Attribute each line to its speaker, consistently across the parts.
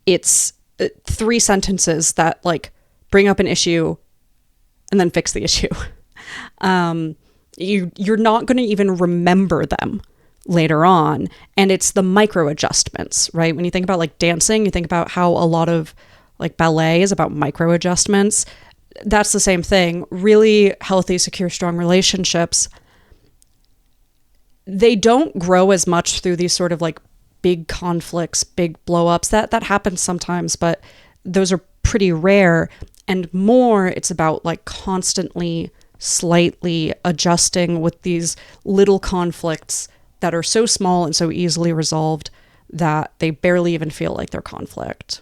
Speaker 1: it's 3 sentences that like bring up an issue and then fix the issue. You're not going to even remember them later on. And it's the micro adjustments, right? When you think about like dancing, you think about how a lot of like ballet is about micro adjustments. That's the same thing. Really healthy, secure, strong relationships, they don't grow as much through these sort of like big conflicts, big blow-ups. That happens sometimes, but those are pretty rare. And more, it's about like constantly, slightly adjusting with these little conflicts that are so small and so easily resolved that they barely even feel like they're conflict.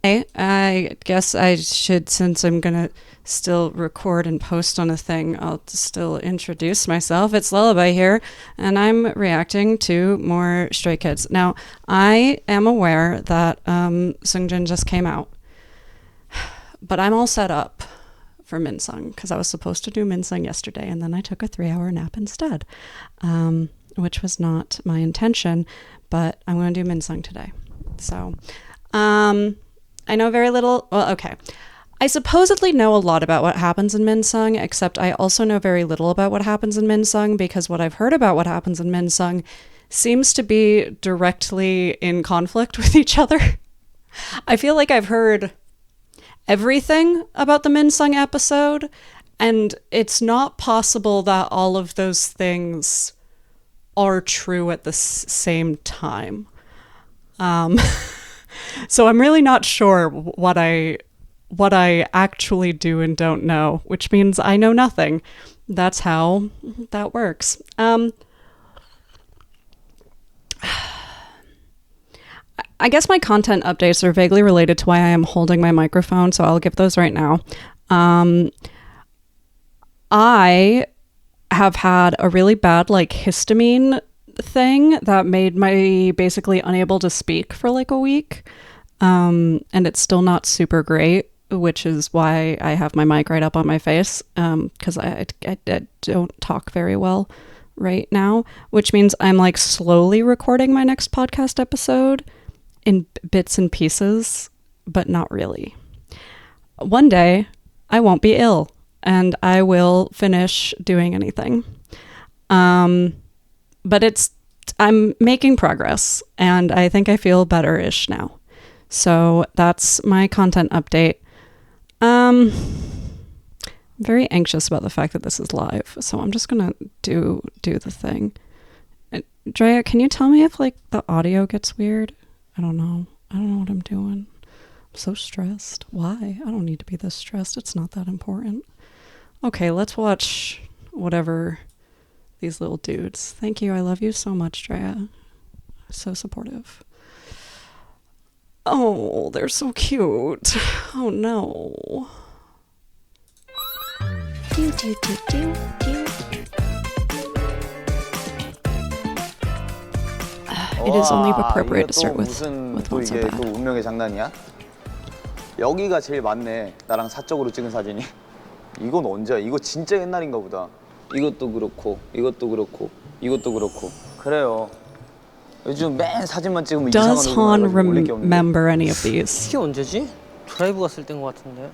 Speaker 1: I guess I should, since I'm gonna still record and post on a thing, I'll still introduce myself. It's Lullaby here, and I'm reacting to more Stray Kids. Now, I am aware that Seungjin just came out, but I'm all set up for Minsung because I was supposed to do Minsung yesterday, and then I took a 3-hour nap instead, which was not my intention, but I'm going to do Minsung today. So, I know very little. Well, okay. I supposedly know a lot about what happens in Minsung, except I also know very little about what happens in Minsung because what I've heard about what happens in Minsung seems to be directly in conflict with each other. I feel like I've heard everything about the Minsung episode, and it's not possible that all of those things are true at the same time. So I'm really not sure what I actually do and don't know, which means I know nothing. That's how that works. I guess my content updates are vaguely related to why I am holding my microphone, so I'll give those right now. I have had a really bad like histamine thing that made me basically unable to speak for like a week, and it's still not super great, which is why I have my mic right up on my face, because I don't talk very well right now, which means I'm like slowly recording my next podcast episode in bits and pieces, but not really. One day I won't be ill and I will finish doing anything. But I'm making progress, and I think I feel better-ish now. So that's my content update. I'm very anxious about the fact that this is live, so I'm just gonna do the thing. Drea, can you tell me if like the audio gets weird? I don't know what I'm doing. I'm so stressed. Why? I don't need to be this stressed. It's not that important. Okay, let's watch whatever these little dudes. Thank you. I love you so much, Drea. So supportive. Oh, they're so cute. Oh no. Do, do, do, do, do. It is only appropriate to start with one so bad.
Speaker 2: 또 운명의 장난이야? 여기가 제일 많네. 나랑 사적으로 찍은 사진이. 이건 언제야? 이거 진짜 옛날인가 보다. 이것도 그렇고, 이것도 그렇고, 이것도 그렇고. 그래요. 요즘 맨 사진만 찍으면 이상한
Speaker 1: Does Han remember any of these?
Speaker 3: 이게 언제지? 드라이브 갔을 때인 것 같은데.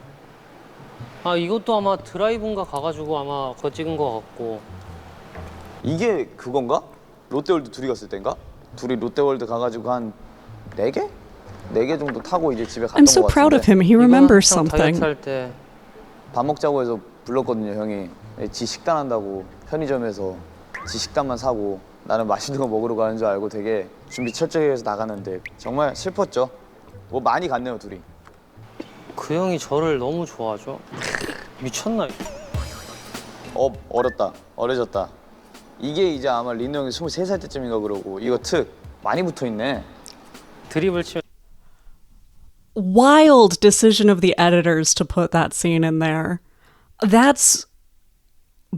Speaker 3: 아, 이것도 아마 드라이브인가 가가지고 아마 그거 찍은 것 같고.
Speaker 2: 이게 그건가? 롯데월드 둘이 갔을 때인가? 둘이 롯데월드 가가지고 한 4개? 4개 정도 타고 이제 집에 갔던
Speaker 1: I'm so
Speaker 2: 것
Speaker 1: proud of
Speaker 2: 같은데.
Speaker 1: him. He remembers
Speaker 3: 이거는
Speaker 1: something.
Speaker 3: 다이어트 할 때.
Speaker 2: 밥 먹자고 해서 불렀거든요, 형이. 지 식단 한다고 편의점에서 지 식단만 사고 나는 맛있는 거 먹으러 가는 줄 알고 되게 준비 철저히 해서 나가는데 정말 슬펐죠. 뭐 많이 갔네요, 둘이.
Speaker 3: 그 형이 저를 너무 좋아하죠. 미쳤나?
Speaker 2: 어렸다. 어려졌다. 이게 이제 아마 린 형이 23살 때쯤인가 그러고 이거 특 많이 붙어있네.
Speaker 3: 드립을 치면
Speaker 1: Wild decision of the editors to put that scene in there. That's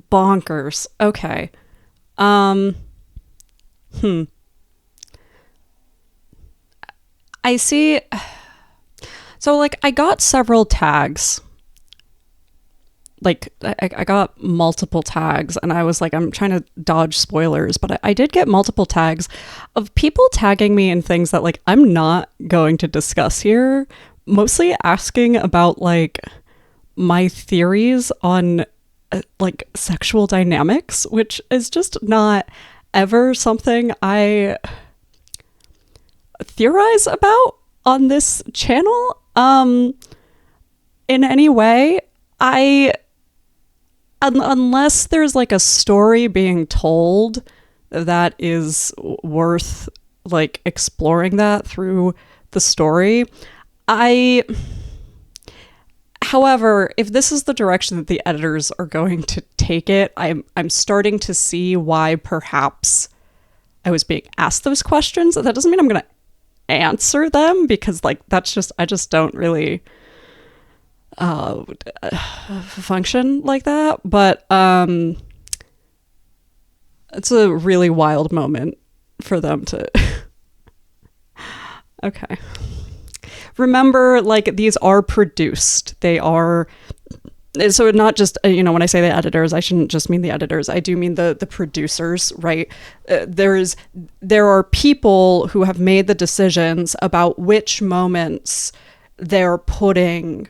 Speaker 1: bonkers. Okay. I see. So like I got several tags like I got multiple tags, and I was like, I'm trying to dodge spoilers, but I did get multiple tags of people tagging me in things that like I'm not going to discuss here, mostly asking about like my theories on like sexual dynamics, which is just not ever something I theorize about on this channel in any way. Unless there's like a story being told that is worth like exploring that through the story. However, if this is the direction that the editors are going to take it, I'm starting to see why perhaps I was being asked those questions. That doesn't mean I'm going to answer them, because like that's just, I just don't really function like that. But it's a really wild moment for them to okay. Remember, like, these are produced. They are, so not just, when I say the editors, I shouldn't just mean the editors. I do mean the producers, right? There are people who have made the decisions about which moments they're putting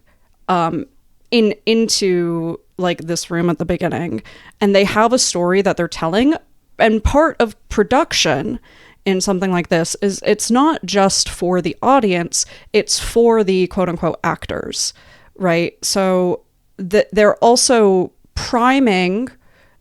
Speaker 1: into like this room at the beginning, and they have a story that they're telling. And part of production in something like this is it's not just for the audience, it's for the quote unquote actors, right? So they're also priming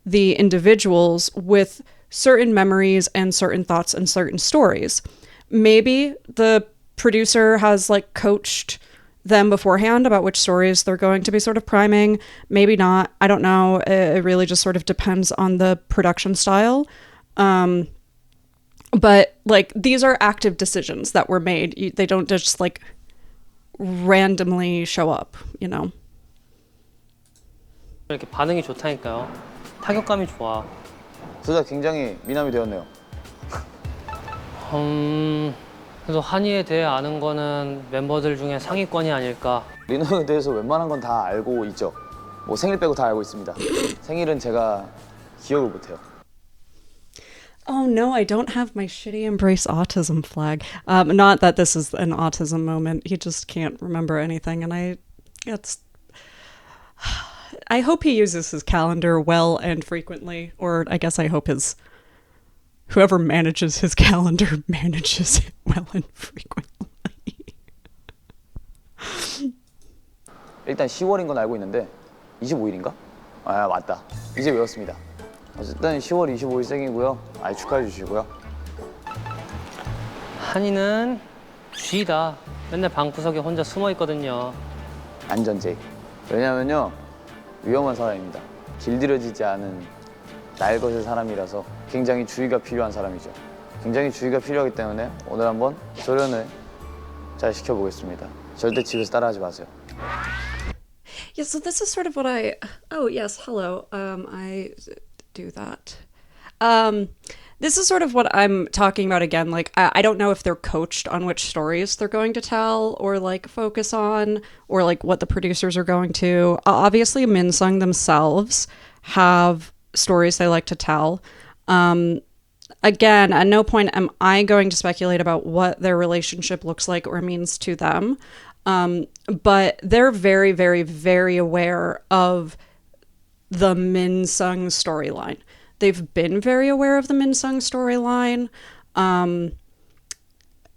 Speaker 1: the individuals with certain memories and certain thoughts and certain stories. Maybe the producer has like coached them beforehand about which stories they're going to be sort of priming. Maybe not. I don't know. It really just sort of depends on the production style. But like these are active decisions that were made. They don't just like randomly show up,
Speaker 3: 이렇게 반응이 좋다니까요. 타격감이 좋아.
Speaker 2: 둘 다 굉장히 미남이 되었네요.
Speaker 3: 그래서 한이에 대해 아는 거는 멤버들 중에 상위권이 아닐까.
Speaker 2: 리노에 대해서 웬만한 건 다 알고 있죠. 뭐 생일 빼고 다 알고 있습니다. 생일은 제가 기억을 못해요.
Speaker 1: Oh no, I don't have my shitty embrace autism flag. Not that this is an autism moment. He just can't remember anything, and I hope he uses his calendar well and frequently, or I guess I hope whoever manages his calendar manages it well and frequently.
Speaker 2: 일단 10월인 건 알고 있는데 25일인가? 아 맞다. 이제 외웠습니다. 어쨌든 10월 25일 생이고요. 축하해 주시고요.
Speaker 3: 한이는 쥐다. 맨날 방구석에 혼자 숨어 있거든요.
Speaker 2: 안전제. 왜냐면요 위험한 사람입니다. 길들여지지 않은 날 것의 사람이라서 굉장히 주의가 필요한 사람이죠. 굉장히 주의가 필요하기 때문에 오늘 한번 조련을 잘 시켜보겠습니다. 절대 집에서 따라하지 마세요.
Speaker 1: Yeah, so this is sort of what oh yes, hello. I do that. This is sort of what I'm talking about again. Like, I don't know if they're coached on which stories they're going to tell or like focus on, or like what the producers are going to. Obviously, Minsung themselves have stories they like to tell. Again, at no point am I going to speculate about what their relationship looks like or means to them. But they're very, very, very aware of the Minsung storyline. They've been very aware of the Minsung storyline.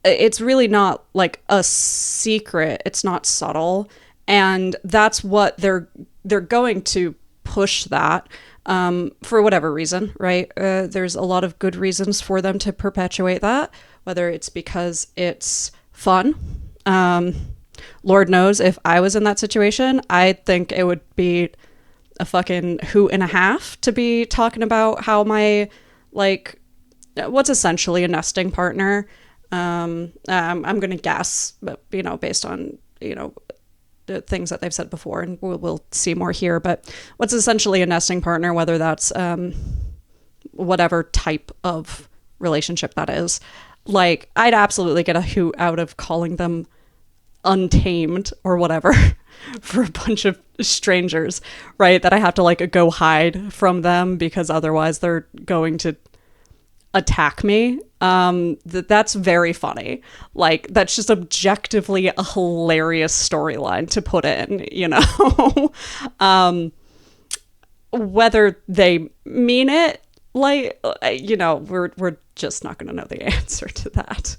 Speaker 1: It's really not like a secret. It's not subtle. And that's what they're going to push that for whatever reason, right? There's a lot of good reasons for them to perpetuate that, whether it's because it's fun. Lord knows if I was in that situation, I think it would be a fucking hoot and a half to be talking about how my, like, what's essentially a nesting partner. I'm going to guess, but, based on, the things that they've said before, and we'll see more here, but what's essentially a nesting partner, whether that's whatever type of relationship that is. Like, I'd absolutely get a hoot out of calling them untamed or whatever for a bunch of strangers, right? That I have to like go hide from them because otherwise they're going to attack me. That's very funny. Like, that's just objectively a hilarious storyline to put in, you know? Whether they mean it, like, you know, we're just not going to know the answer to that.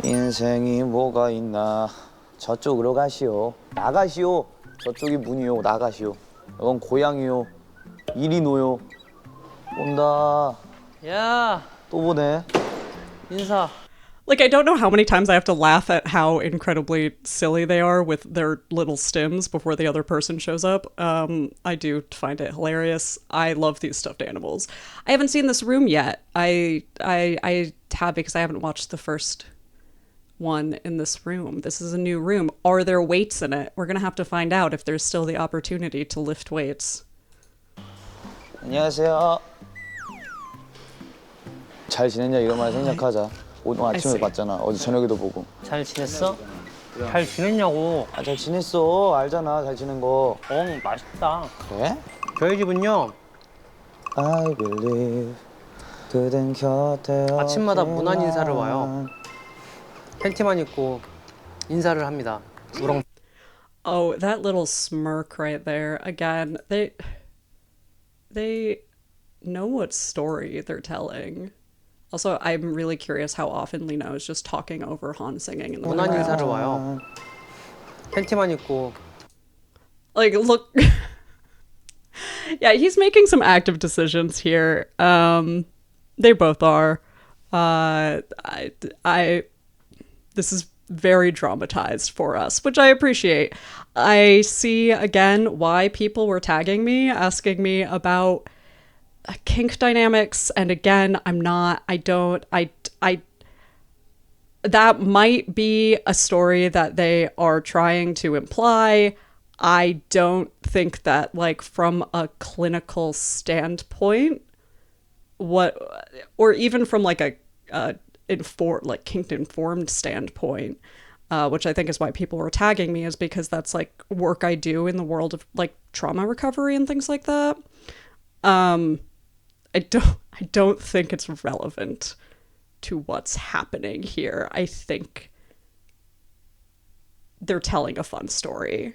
Speaker 2: 인생이 뭐가 있나 저쪽으로 가시오 나가시오 저쪽이 문이요 나가시오 이건 고향이요 이리노요 온다
Speaker 3: 야,
Speaker 2: 또 보네
Speaker 3: 인사.
Speaker 1: Like, I don't know how many times I have to laugh at how incredibly silly they are with their little stims before the other person shows up. I do find it hilarious. I love these stuffed animals. I haven't seen this room yet. I have because I haven't watched the first one in this room. This is a new room. Are there weights in it? We're gonna have to find out if there's still the opportunity to lift weights.
Speaker 2: 안녕하세요 잘 지냈냐 이런 말 생각하자 오늘 아침에 봤잖아 어제 저녁에도 보고
Speaker 3: 잘 지냈어? 잘 지냈냐고.
Speaker 2: 아 잘 지냈어 알잖아 잘 지낸 거
Speaker 3: 맛있다.
Speaker 2: 그래?
Speaker 3: 저희 집은요,
Speaker 2: I believe 그댄 곁에
Speaker 3: 아침마다 문안 인사를 와요. 팬티만 입고 인사를 합니다. 우렁.
Speaker 1: Oh, that little smirk right there. Again, they know what story they're telling. Also, I'm really curious how often Lino is just talking over Han singing in the
Speaker 3: 문안
Speaker 1: background.
Speaker 3: 인사를 와요. 팬티만 입고.
Speaker 1: Like, look. Yeah, he's making some active decisions here. They both are. This is very dramatized for us, which I appreciate. I see again why people were tagging me, asking me about kink dynamics, and again, that might be a story that they are trying to imply. I don't think that, like, from a clinical standpoint, or even from like a kink informed standpoint, which I think is why people were tagging me, is because that's like work I do in the world of like trauma recovery and things like that. I don't think it's relevant to what's happening here. I think they're telling a fun story.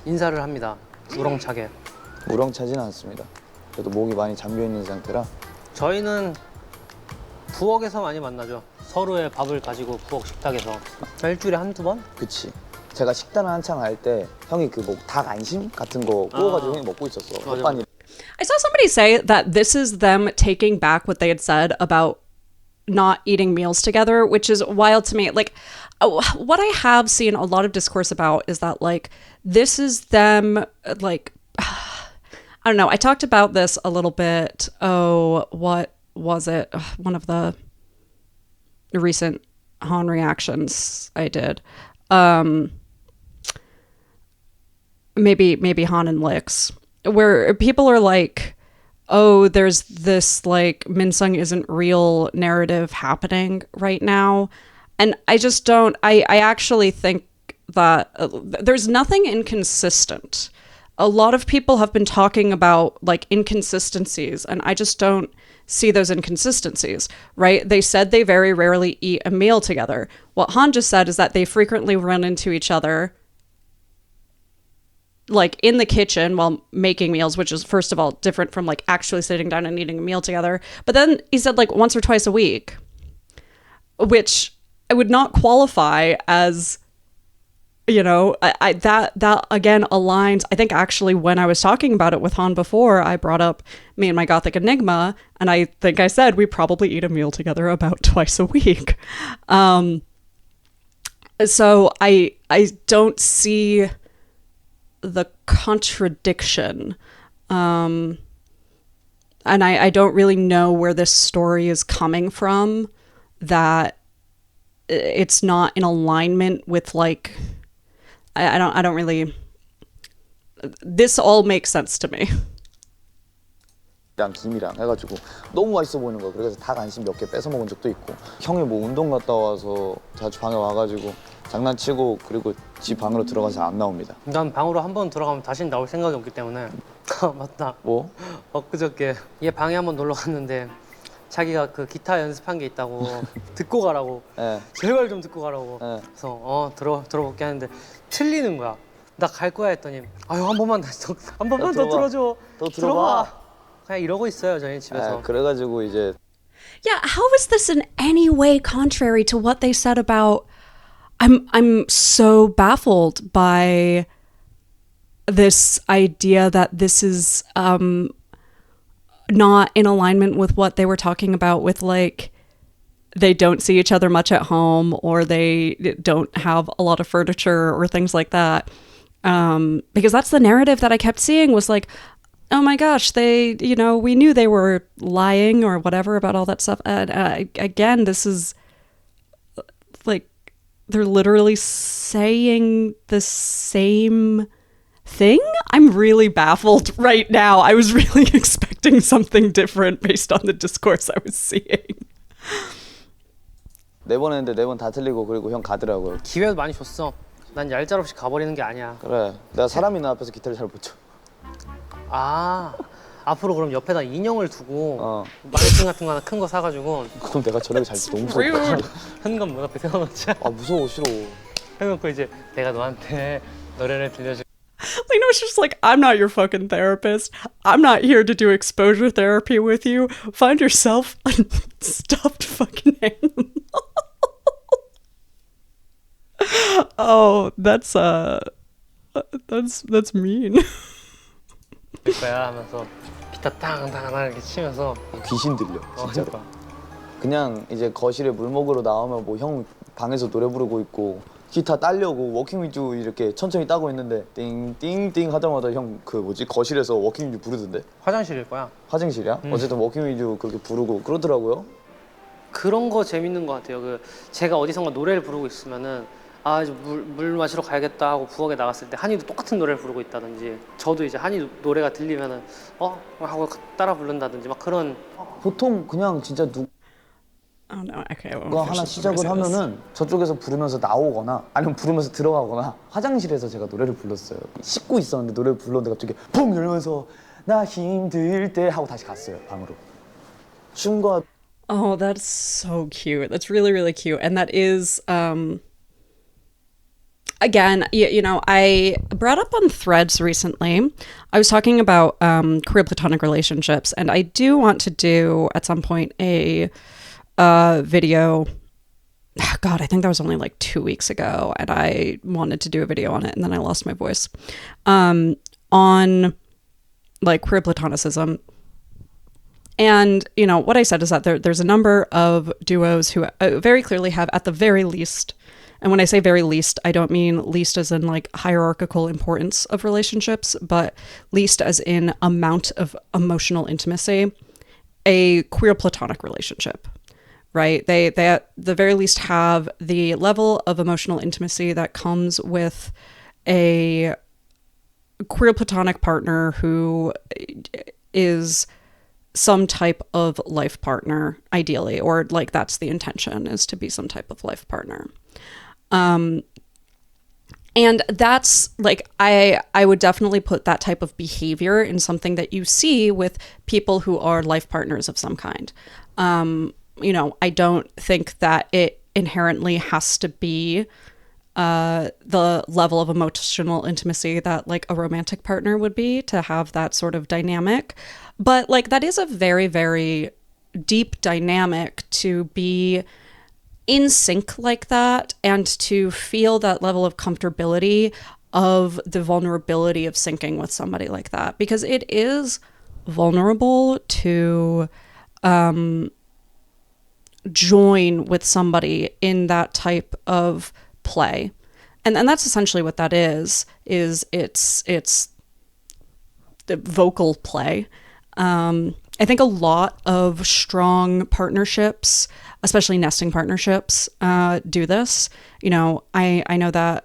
Speaker 3: 인사를 합니다. 우렁차게.
Speaker 2: 우렁차진 않습니다 그래도 목이 많이 잠겨있는 상태라
Speaker 3: 저희는 부엌에서 많이 만나죠. 서로의 밥을 가지고 부엌 식탁에서 일주일에 한두 번?
Speaker 2: 그치 제가 식단을 한창 할 때 형이 그 뭐 닭 안심 같은 거 구워가지고 형이 먹고 있었어 햇반이
Speaker 1: I saw somebody say that this is them taking back what they had said about not eating meals together, which is wild to me. Like, what I have seen a lot of discourse about is that, like, this is them, like, I don't know. I talked about this a little bit. Oh, what was it? One of the recent Han reactions I did. Maybe Han and Licks, where people are like, oh, there's this like Minsung isn't real narrative happening right now. And I just don't, I actually think that there's nothing inconsistent. A lot of people have been talking about like inconsistencies, and I just don't see those inconsistencies, right? They said they very rarely eat a meal together. What Han just said is that they frequently run into each other like in the kitchen while making meals, which is first of all different from like actually sitting down and eating a meal together. But then he said like once or twice a week, which I would not qualify as, you know, that again aligns. I think actually when I was talking about it with Han before, I brought up me and my Gothic Enigma, and I think I said we probably eat a meal together about twice a week. So I don't see the contradiction. And I don't really know where this story is coming from, that it's not in alignment with like, I don't really, this all makes sense to me.
Speaker 2: 김이랑 해가지고 너무 맛있어 보이는 거야. 그래서 닭 안심 몇 개 뺏어 먹은 적도 있고 형이 뭐 운동 갔다 와서 자주 방에 와가지고 장난치고 그리고 집 방으로 들어가서 안 나옵니다.
Speaker 3: 난 방으로 한 번 들어가면 다시는 나올 생각이 없기 때문에. 맞다.
Speaker 2: 뭐?
Speaker 3: 엊그저께 얘 방에 한번 놀러 갔는데 자기가 그 기타 연습한 게 있다고 듣고 가라고.
Speaker 2: 예.
Speaker 3: 제발 좀 듣고 가라고.
Speaker 2: 예.
Speaker 3: 그래서 들어볼게 하는데 틀리는 거야. 나 갈 거야 했더니 아유 한 번만 한 번만 더
Speaker 2: 들어봐.
Speaker 3: 들어줘.
Speaker 2: 더 들어봐.
Speaker 3: 그냥 이러고 있어요 저희 집에서.
Speaker 2: 그래가지고 이제
Speaker 1: Yeah, how is this in any way contrary to what they said about I'm so baffled by this idea that this is not in alignment with what they were talking about with like they don't see each other much at home or they don't have a lot of furniture or things like that. Because that's the narrative that I kept seeing was like, oh my gosh, they, you know, we knew they were lying or whatever about all that stuff. And again, this is like, they're literally saying the same thing. I'm really baffled right now. I was really expecting something different based on the discourse I was seeing.
Speaker 2: 4번 했는데 4번 다 틀리고 그리고 형 가더라고요.
Speaker 3: 기회도 많이 줬어. 난 얄짤없이 가버리는 게 아니야.
Speaker 2: 그래, 내가 사람 있는 앞에서 기타를 잘 못 쳐.
Speaker 3: 아 앞으로 그럼 옆에다 인형을 두고 마네킹 같은 거 하나 큰 거 사가지고
Speaker 2: 그럼 내가 저녁에 잘 때 너무 무섭다.
Speaker 3: 현관 문 앞에 세워놓자.
Speaker 2: 아 무서워 싫어.
Speaker 3: 해놓고 이제 내가 너한테 노래를 들려줄.
Speaker 1: You know, it's just like, I'm not your fucking therapist. I'm not here to do exposure therapy with you. Find yourself a stuffed fucking animal. Oh, that's mean.
Speaker 3: 거야 하면서 기타 땅땅땅 이렇게 치면서
Speaker 2: 귀신 들려 진짜로.
Speaker 3: 그러니까.
Speaker 2: 그냥 이제 거실에 물 먹으러 나오면 뭐 형 방에서 노래 부르고 있고 기타 따려고 워킹 위드 이렇게 천천히 따고 있는데 띵띵띵 하자마자 형 그 뭐지 거실에서 워킹 위드 부르던데.
Speaker 3: 화장실일 거야.
Speaker 2: 화장실이야? 어쨌든 워킹 위드 그렇게 부르고 그러더라고요.
Speaker 3: 그런 거 재밌는 것 같아요. 그 제가 어디선가 노래를 부르고 있으면은 아 이제 물 마시러 가야겠다 하고 부엌에 나갔을 때 한이도 똑같은 노래를 부르고 있다든지 저도 이제 한이 노래가 들리면은 하고 따라 부른다든지 막 그런.
Speaker 2: 보통 그냥 진짜 누가
Speaker 1: Oh no, okay.
Speaker 2: 하나 시작을 하면은 저쪽에서 부르면서 나오거나 아니면 부르면서 들어가거나 화장실에서 제가 노래를 불렀어요. 씻고 있었는데 노래를 불렀는데 갑자기 펑 열면서 나 힘들 때 하고 다시 갔어요 방으로. 춤과
Speaker 1: Oh, that's so cute. That's really, really cute. And that is, again, you know, I brought up on Threads recently, I was talking about queer platonic relationships, and I do want to do at some point a video. God, I think that was only like 2 weeks ago, and I wanted to do a video on it, and then I lost my voice, on like queer platonicism. And, you know, what I said is that there's a number of duos who very clearly have, at the very least, and when I say very least, I don't mean least as in like hierarchical importance of relationships, but least as in amount of emotional intimacy, a queer platonic relationship, right? They at the very least have the level of emotional intimacy that comes with a queer platonic partner who is some type of life partner, ideally, or like that's the intention, is to be some type of life partner. And that's like, I would definitely put that type of behavior in something that you see with people who are life partners of some kind. You know, I don't think that it inherently has to be the level of emotional intimacy that like a romantic partner would be to have that sort of dynamic. But like that is a very, very deep dynamic to be in sync like that and to feel that level of comfortability of the vulnerability of syncing with somebody like that, because it is vulnerable to join with somebody in that type of play. And that's essentially what that is it's the vocal play. I think a lot of strong partnerships, especially nesting partnerships, do this. You know, I know that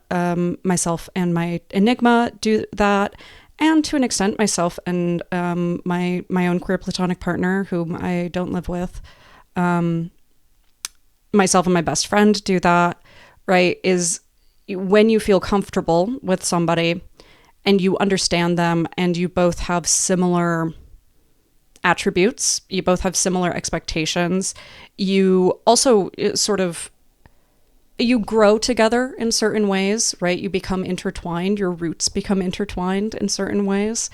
Speaker 1: myself and my Enigma do that, and to an extent myself and my own queer platonic partner, whom I don't live with, myself and my best friend do that, right? Is when you feel comfortable with somebody and you understand them and you both have similar attributes, you both have similar expectations, you also you grow together in certain ways, right? You become intertwined, your roots become intertwined in certain ways.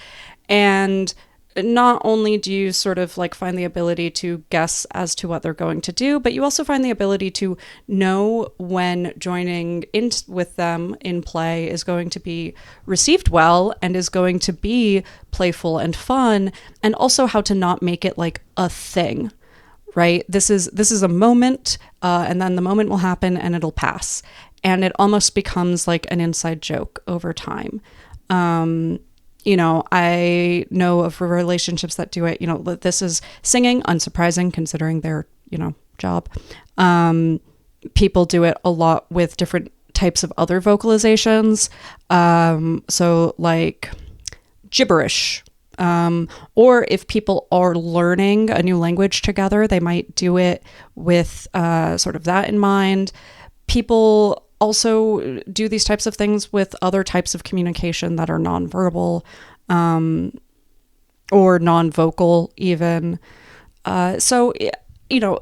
Speaker 1: And not only do you sort of like find the ability to guess as to what they're going to do, but you also find the ability to know when joining in with them in play is going to be received well and is going to be playful and fun, and also how to not make it like a thing. Right? This is a moment, and then the moment will happen and it'll pass. And it almost becomes like an inside joke over time. You know, I know of relationships that do it, you know, this is singing, unsurprising considering their, you know, job. People do it a lot with different types of other vocalizations. So like gibberish. Or if people are learning a new language together, they might do it with sort of that in mind. People also do these types of things with other types of communication that are nonverbal or non-vocal even. So, you know,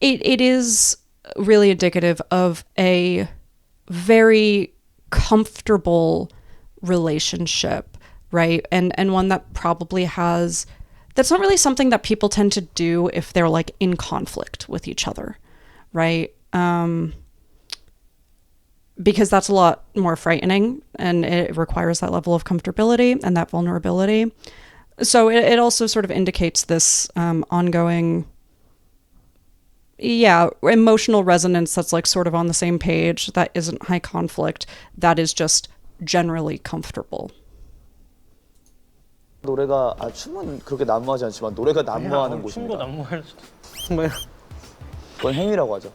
Speaker 1: it is really indicative of a very comfortable relationship, right? And one that probably has, that's not really something that people tend to do if they're like in conflict with each other, right? Because that's a lot more frightening and it requires that level of comfortability and that vulnerability. So it also sort of indicates this ongoing, emotional resonance that's like sort of on the same page, that isn't high conflict, that is just generally comfortable.
Speaker 2: 노래가 춤은 그렇게 난무하지 않지만 노래가 난무하는
Speaker 3: 춤도
Speaker 2: 곳입니다.
Speaker 3: 난무할 수도.
Speaker 2: 그건 행위라고 하죠.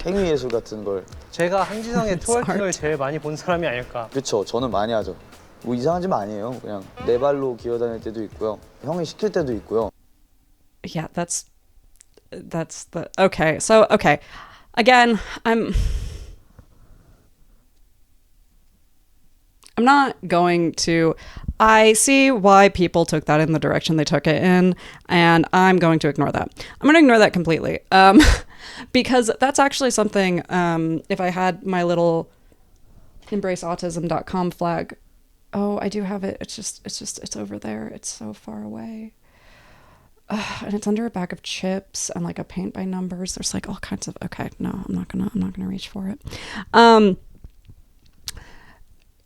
Speaker 2: 행위 예술 같은 걸.
Speaker 3: 제가 한지성의 트월킹을 제일 많이 본 사람이 아닐까.
Speaker 2: 그렇죠. 저는 많이 하죠. 뭐 이상한 짓 아니에요. 그냥 내 발로 기어다닐 때도 있고요. 형이 시킬 때도 있고요.
Speaker 1: Yeah, that's the okay. So okay, again, I'm not going to. I see why people took that in the direction they took it in, and I'm going to ignore that. I'm going to ignore that completely, because that's actually something. If I had my little embraceautism.com flag, oh, I do have it. It's over there. It's so far away, and it's under a bag of chips and like a paint by numbers. There's like all kinds of. Okay, no, I'm not gonna reach for it.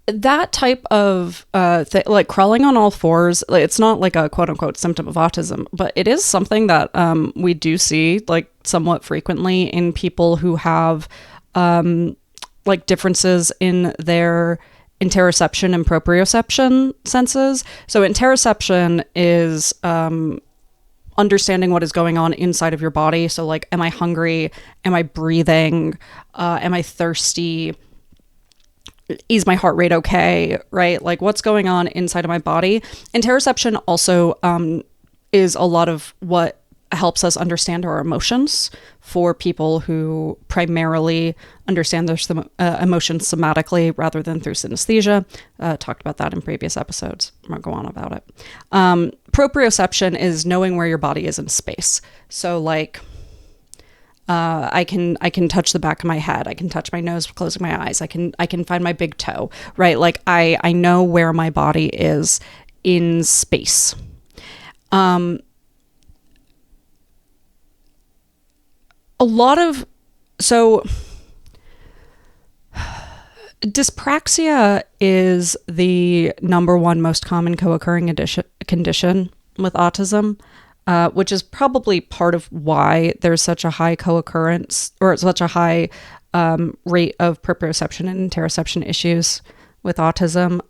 Speaker 1: That type of like crawling on all fours, it's not like a quote unquote symptom of autism, but it is something that we do see like somewhat frequently in people who have like differences in their interoception and proprioception senses. So interoception is understanding what is going on inside of your body. So like, am I hungry? Am I breathing? Am I thirsty? Is my heart rate okay, right? Like what's going on inside of my body. Interoception also is a lot of what helps us understand our emotions for people who primarily understand their emotions somatically rather than through synesthesia. Talked about that in previous episodes. I won't go on about it. Proprioception is knowing where your body is in space. So like, I can touch the back of my head. I can touch my nose, closing my eyes. I can find my big toe, right? Like I know where my body is in space. Dyspraxia is the number one most common co-occurring condition with autism. Which is probably part of why there's such a high co-occurrence or such a high rate of proprioception and interoception issues with autism.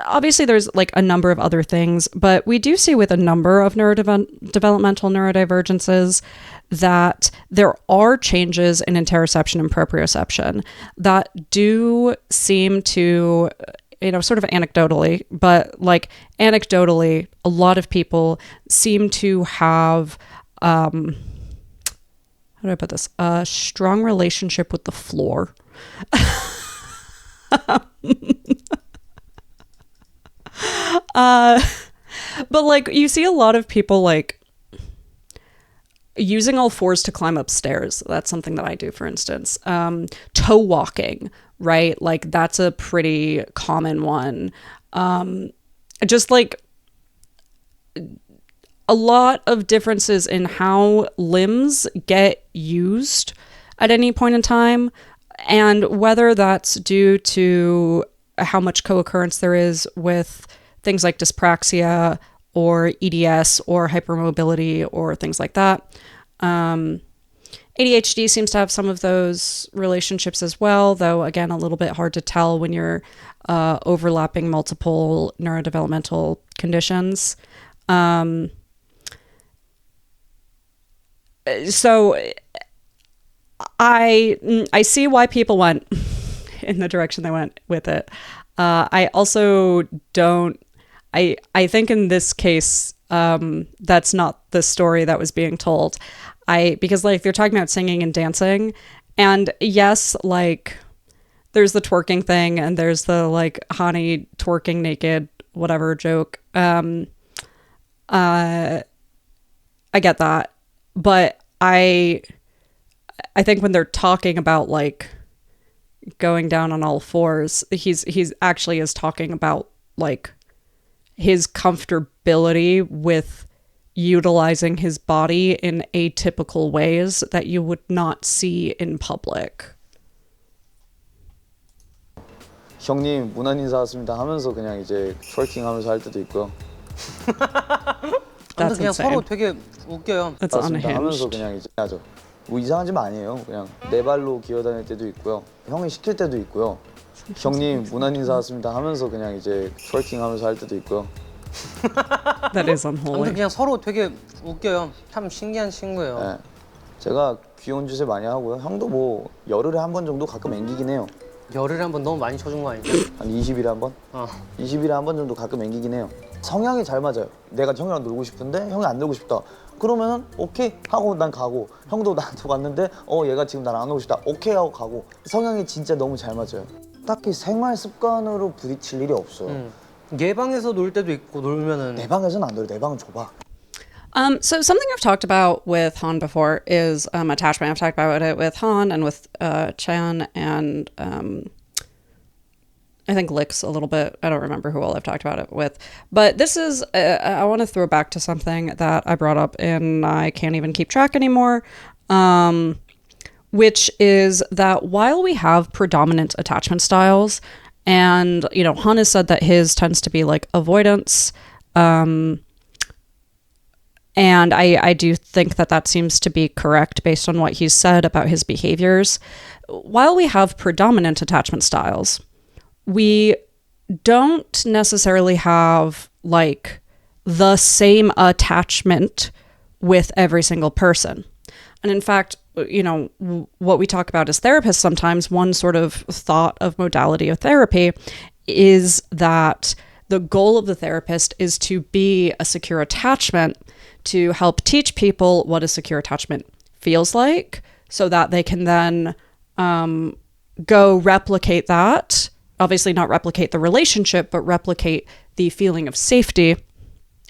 Speaker 1: Obviously, there's like a number of other things, but we do see with a number of developmental neurodivergences that there are changes in interoception and proprioception that do seem to sort of anecdotally, but like anecdotally, a lot of people seem to have, how do I put this? A strong relationship with the floor. But like you see a lot of people like using all fours to climb upstairs. That's something that I do, for instance. Toe walking, right? Like that's a pretty common one. Just like a lot of differences in how limbs get used at any point in time, and whether that's due to how much co-occurrence there is with things like dyspraxia or EDS or hypermobility or things like that. ADHD seems to have some of those relationships as well, though again, a little bit hard to tell when you're overlapping multiple neurodevelopmental conditions. So I see why people went in the direction they went with it. I also don't. I think in this case, that's not the story that was being told. Because like they're talking about singing and dancing, and yes, like there's the twerking thing, and there's the like Hani twerking naked whatever joke. I get that, but I think when they're talking about like going down on all fours, he's actually is talking about like his comfortability with utilizing his body in atypical ways that you would not see in public.
Speaker 2: 형님 문안 인사 왔습니다 하면서 그냥 이제 트월킹하면서 할 때도 있고요.
Speaker 3: 아무튼 그냥
Speaker 1: insane.
Speaker 3: 서로 되게 웃겨요.
Speaker 1: That's
Speaker 2: 왔습니다 하면서
Speaker 1: unhinged.
Speaker 2: 그냥 이제 하죠. 뭐 이상한 짓 아니에요. 그냥 네 발로 기어다닐 때도 있고요. 형이 시킬 때도 있고요. 형님 문안 인사 왔습니다 하면서 그냥 이제 트월킹하면서 할 때도 있고요.
Speaker 1: That is
Speaker 3: 아무튼
Speaker 1: unholy.
Speaker 3: 그냥 서로 되게 웃겨요. 참 신기한 친구예요.
Speaker 2: 네. 제가 귀여운 짓을 많이 하고요. 형도 뭐 열흘에 한 번 정도 가끔 앵기긴 해요.
Speaker 3: 열흘에 한 번 너무 많이 쳐준 거 아니죠?
Speaker 2: 한 20일에 한 번? 20일에 한 번 정도 가끔 앵기긴 해요. 성향이 잘 맞아요. 내가 형이랑 놀고 싶은데 형이 안 놀고 싶다. 그러면은 오케이 하고 난 가고, 형도 나한테 왔는데 얘가 지금 나랑 안 오고 싶다. 오케이 하고 가고. 성향이 진짜 너무 잘 맞아요. 딱히 생활 습관으로 부딪힐 일이 없어요.
Speaker 3: 얘 방에서 놀 때도 있고 놀면은
Speaker 2: 내 방에서는 안 놀아요. 내 방은 좁아.
Speaker 1: So something I've talked about with Han before is attachment. I've talked about it with Han and with Chan and I think Lix a little bit. I don't remember who all I've talked about it with. But this is, I want to throw back to something that I brought up and I can't even keep track anymore, which is that while we have predominant attachment styles, and, you know, Han has said that his tends to be like avoidance, and I do think that that seems to be correct based on what he's said about his behaviors. While we have predominant attachment styles, we don't necessarily have like the same attachment with every single person. And in fact, you know, what we talk about as therapists sometimes, one sort of thought of modality of therapy is that the goal of the therapist is to be a secure attachment, to help teach people what a secure attachment feels like so that they can then go replicate that. Obviously not replicate the relationship, but replicate the feeling of safety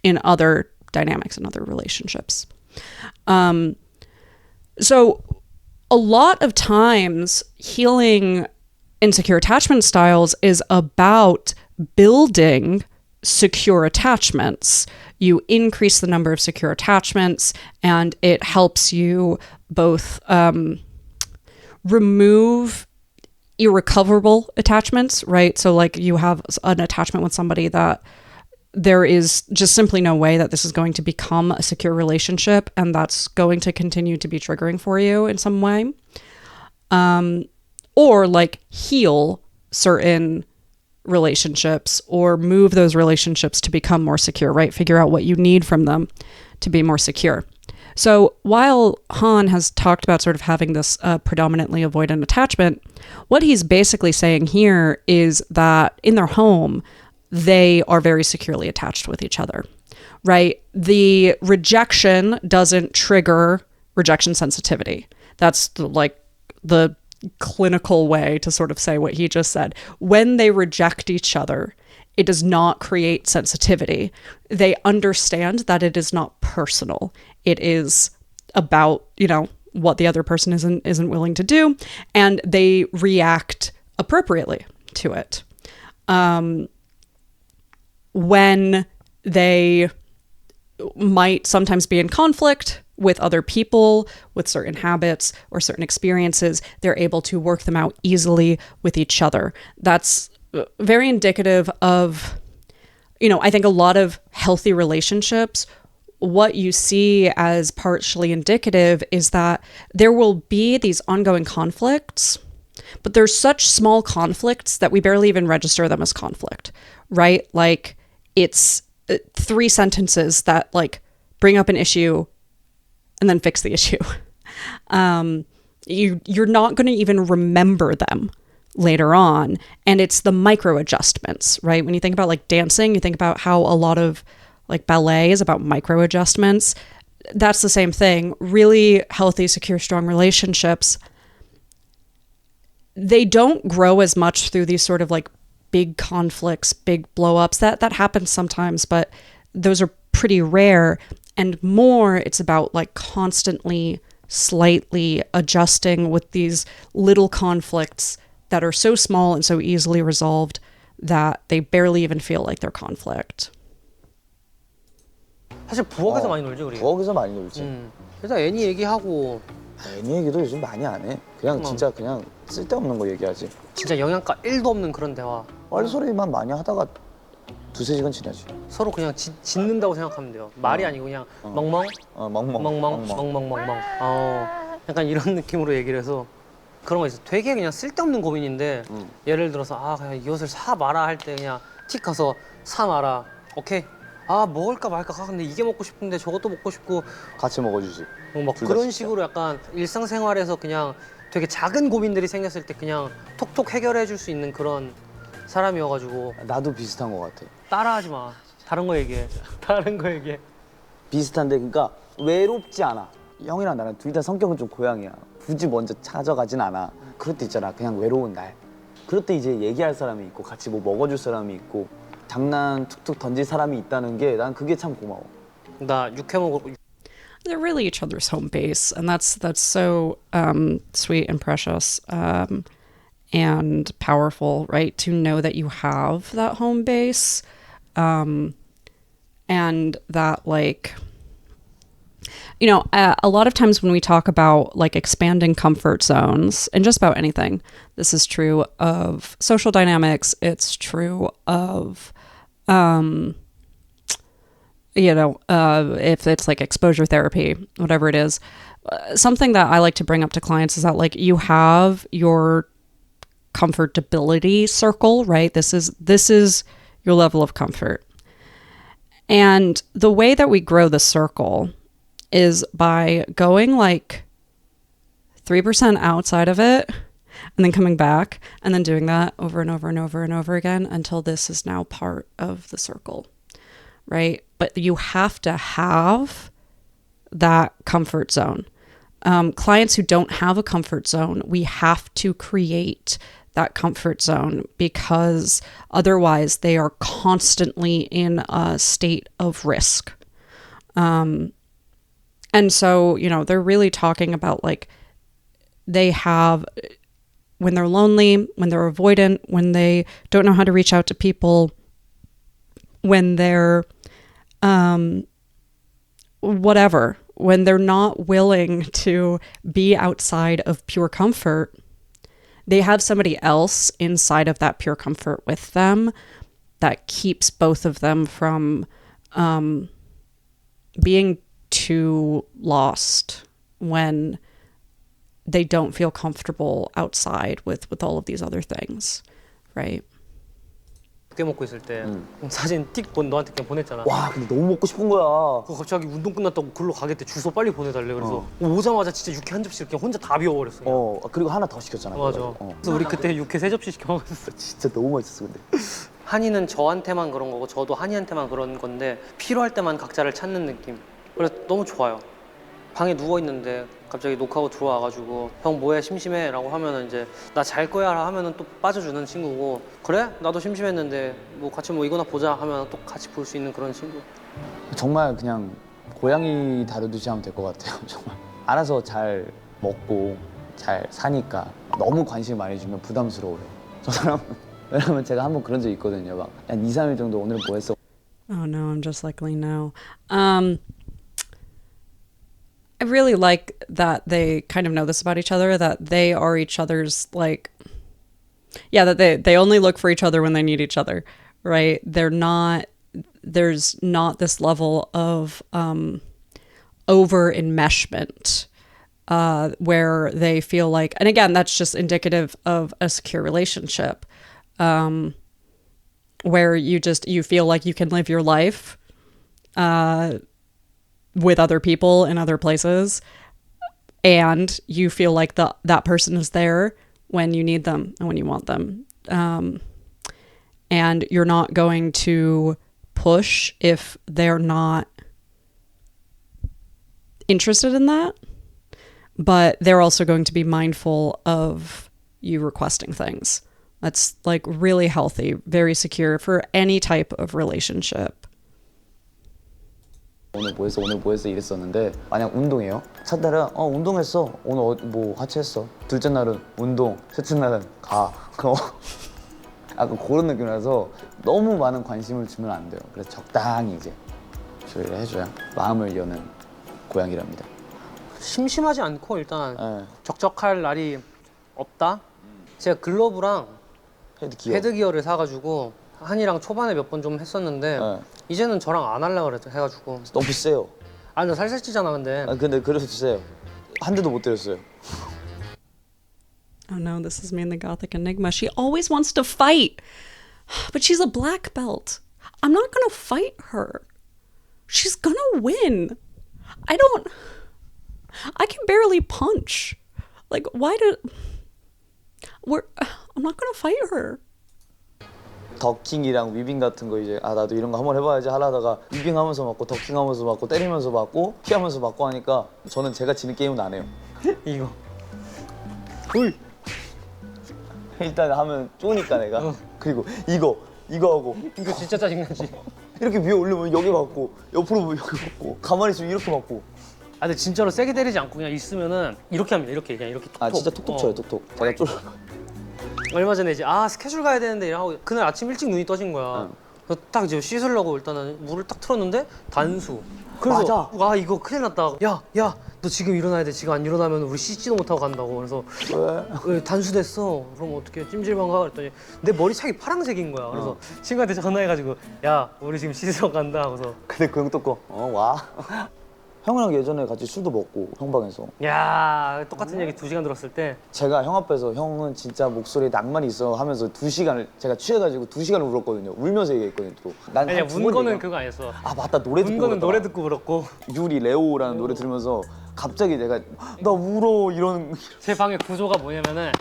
Speaker 1: in other dynamics and other relationships. So a lot of times healing insecure attachment styles is about building secure attachments. You increase the number of secure attachments and it helps you both remove irrecoverable attachments, right? So like you have an attachment with somebody that there is just simply no way that this is going to become a secure relationship and that's going to continue to be triggering for you in some way. Or like heal certain relationships or move those relationships to become more secure, right? Figure out what you need from them to be more secure. So while Han has talked about sort of having this predominantly avoidant attachment, what he's basically saying here is that in their home, they are very securely attached with each other, right? The rejection doesn't trigger rejection sensitivity. That's the clinical way to sort of say what he just said. When they reject each other, it does not create sensitivity. They understand that it is not personal. It is about, what the other person isn't willing to do, and they react appropriately to it. When they might sometimes be in conflict with other people, with certain habits or certain experiences, they're able to work them out easily with each other. That's very indicative of, I think a lot of healthy relationships, what you see as partially indicative is that there will be these ongoing conflicts, but there's such small conflicts that we barely even register them as conflict, right? Like it's 3 sentences that like bring up an issue and then fix the issue. You're not going to even remember them later on. And it's the micro adjustments, right? When you think about like dancing, you think about how a lot of like ballet is about micro adjustments. That's the same thing. Really healthy, secure, strong relationships, they don't grow as much through these sort of like big conflicts, big blow ups. That happens sometimes, but those are pretty rare. And more, it's about like constantly, slightly adjusting with these little conflicts that are so small and so easily resolved that they barely even feel like they're conflict.
Speaker 3: 사실 부엌에서 많이 놀죠, 우리.
Speaker 2: 부엌에서 많이 놀지.
Speaker 3: 일단 애니 얘기하고
Speaker 2: 애니 얘기도 요즘 많이 안 해. 그냥 진짜 그냥 쓸데없는 거 얘기하지.
Speaker 3: 진짜 영양가 1도 없는 그런 대화.
Speaker 2: 뻘소리만 많이 하다가 2-3시간 지나지.
Speaker 3: 서로 그냥 짓는다고 생각하면 돼요. 말이 아니고 그냥 멍멍, 멍멍. 약간 이런 느낌으로 얘기를 해서 그런 거 있어. 되게 그냥 쓸데없는 고민인데 예를 들어서 그냥 이 옷을 사 마라 할 때 그냥 틱 가서 사 마라. 오케이. 먹을까 말까. 근데 이게 먹고 싶은데 저것도 먹고 싶고.
Speaker 2: 같이 먹어주지.
Speaker 3: 막 그런 식으로 약간 일상생활에서 그냥 되게 작은 고민들이 생겼을 때 그냥 톡톡 해결해 줄 수 있는 그런 사람이어가지고.
Speaker 2: 나도 비슷한 거 같아.
Speaker 3: 따라하지 마. 다른 거 얘기해. 다른 거 얘기해.
Speaker 2: 비슷한데 그러니까 외롭지 않아. 형이랑 나랑 둘 다 성격은 좀 고양이야. 굳이 먼저 찾아가진 않아. 그럴 때 있잖아. 그냥 외로운 날. 그럴 때 이제 얘기할 사람이 있고 같이 뭐 먹어줄 사람이 있고 장난 툭툭 던질 사람이 있다는 게 난 그게 참 고마워.
Speaker 3: 나 육회 먹고.
Speaker 1: They're really each other's home base, and that's so sweet and precious and powerful, right? To know that you have that home base, and that like, a lot of times when we talk about like expanding comfort zones and just about anything, this is true of social dynamics. It's true of if it's like exposure therapy, whatever it is, something that I like to bring up to clients is that like you have your comfortability circle, right? This is your level of comfort. And the way that we grow the circle is by going like 3% outside of it and then coming back and then doing that over and over and over and over again until this is now part of the circle, right? But you have to have that comfort zone. Clients who don't have a comfort zone, we have to create that comfort zone because otherwise they are constantly in a state of risk. And so, they're really talking about like they have, when they're lonely, when they're avoidant, when they don't know how to reach out to people, when they're whatever, when they're not willing to be outside of pure comfort, they have somebody else inside of that pure comfort with them that keeps both of them from being too lost when they don't feel comfortable outside with all of these other things, right?
Speaker 3: 육회 먹고 있을 때 사진 너한테 그냥 보냈잖아.
Speaker 2: 와 근데 너무 먹고 싶은 거야.
Speaker 3: 그거 갑자기 운동 끝났다고 글로 가겠대. 주소 빨리 보내달래. 그래서 오자마자 진짜 육회 한 접시 이렇게 혼자 다 비워버렸어. 그냥.
Speaker 2: 그리고 하나 더 시켰잖아.
Speaker 3: 맞아.
Speaker 2: 그래가지고.
Speaker 3: 그래서 우리 그때 육회 3접시 시켜 먹었어.
Speaker 2: 진짜 너무 맛있었어 근데.
Speaker 3: 한이는 저한테만 그런 거고 저도 한이한테만 그런 건데 필요할 때만 각자를 찾는 느낌. 그래서 너무 좋아요. 방에 누워 있는데 갑자기 녹화하고 들어와가지고 형 뭐해 심심해 라고 하면은 이제 나 잘 거야 하면은 또 빠져주는 친구고 그래? 나도 심심했는데 뭐 같이 뭐 이거나 보자 하면 또 같이 볼 수 있는 그런 친구.
Speaker 2: 정말 그냥 고양이 다루듯이 하면 될 것 같아요. 정말 알아서 잘 먹고 잘 사니까 너무 관심 많이 주면 부담스러워요. 저 사람 왜냐면 제가 한번 그런 적 있거든요. 막 한 2, 3일 정도 오늘 뭐 했어?
Speaker 1: Oh no, I'm just like Lee now. I really like that they kind of know this about each other, that they are each other's like, yeah, that they only look for each other when they need each other, right? There's not this level of over enmeshment where they feel like, and again, that's just indicative of a secure relationship where you feel like you can live your life with other people in other places, and you feel like that person is there when you need them and when you want them, and you're not going to push if they're not interested in that, but they're also going to be mindful of you requesting things. That's like really healthy, very secure for any type of relationship.
Speaker 2: 오늘 뭐 했어? 오늘 뭐 했어? 이랬었는데 만약 운동해요? 첫 날은 운동했어. 오늘 뭐 같이 했어. 둘째 날은 운동. 셋째 날은 가. 약간 그런 느낌이라서 너무 많은 관심을 주면 안 돼요. 그래서 적당히 이제 조율을 해줘야 마음을 여는 고양이랍니다.
Speaker 3: 심심하지 않고 일단
Speaker 2: 네.
Speaker 3: 적적할 날이 없다. 제가 글러브랑
Speaker 2: 헤드기어.
Speaker 3: 헤드기어를 사가지고 한이랑 초반에 몇 번 좀 했었는데
Speaker 2: 네.
Speaker 3: 이제는 저랑 안 하려고 해가지고.
Speaker 2: 너무 세요.
Speaker 3: 아니 너 살살 찌잖아 근데.
Speaker 2: 근데 그래도 세요. 한 대도 못 때렸어요.
Speaker 1: Oh no, this is me and the Gothic Enigma. She always wants to fight, but she's a black belt. I'm not gonna fight her. She's gonna win. I can barely punch. Like, I'm not gonna fight her.
Speaker 2: 더킹이랑 위빙 같은 거 이제 나도 이런 거 한번 해봐야지 하려다가 위빙하면서 맞고 더킹하면서 맞고 때리면서 맞고 피하면서 맞고 하니까 저는 제가 지는 게임은 안 해요.
Speaker 3: 이거.
Speaker 2: 일단 하면 쪼니까 내가 그리고 이거 하고
Speaker 3: 이거 진짜 짜증나지.
Speaker 2: 이렇게 위에 올리면 여기 맞고 옆으로 보면 여기 맞고 가만히 있으면 이렇게 맞고.
Speaker 3: 근데 진짜로 세게 때리지 않고 그냥 있으면은 이렇게 합니다. 이렇게 그냥 이렇게 톡톡.
Speaker 2: 진짜 톡톡 쳐요 톡톡. 제가 쫄.
Speaker 3: 얼마 전에 이제 스케줄 가야 되는데 이러고 그날 아침 일찍 눈이 떠진 거야. 그래서 딱 이제 씻으려고 일단은 물을 딱 틀었는데 단수. 그래서
Speaker 2: 맞아.
Speaker 3: 이거 큰일 났다. 야, 너 지금 일어나야 돼. 지금 안 일어나면 우리 씻지도 못하고 간다고. 그래서 왜 단수 됐어? 그럼 어떻게 찜질방 가? 그랬더니 내 머리착이 파란색인 거야. 그래서 친구한테 전화해가지고 야, 우리 지금 씻으러 간다. 그래서
Speaker 2: 근데 그 형 또 와. 형이랑 예전에 같이 술도 먹고 형 방에서.
Speaker 3: 야, 똑같은 얘기 2시간 들었을 때
Speaker 2: 제가 형 앞에서 형은 진짜 목소리에 낭만이 있어 하면서 2시간을 제가 취해가지고 2시간을 울었거든요. 울면서 얘기했거든요 또. 난
Speaker 3: 아니야, 운 거는 그거 아니었어.
Speaker 2: 맞다 노래 듣고
Speaker 3: 운 거는
Speaker 2: 울었다.
Speaker 3: 노래 듣고 울었고
Speaker 2: 유리 레오라는 노래 들으면서 갑자기 내가 나 울어 이런.
Speaker 3: 제 방의 구조가 뭐냐면은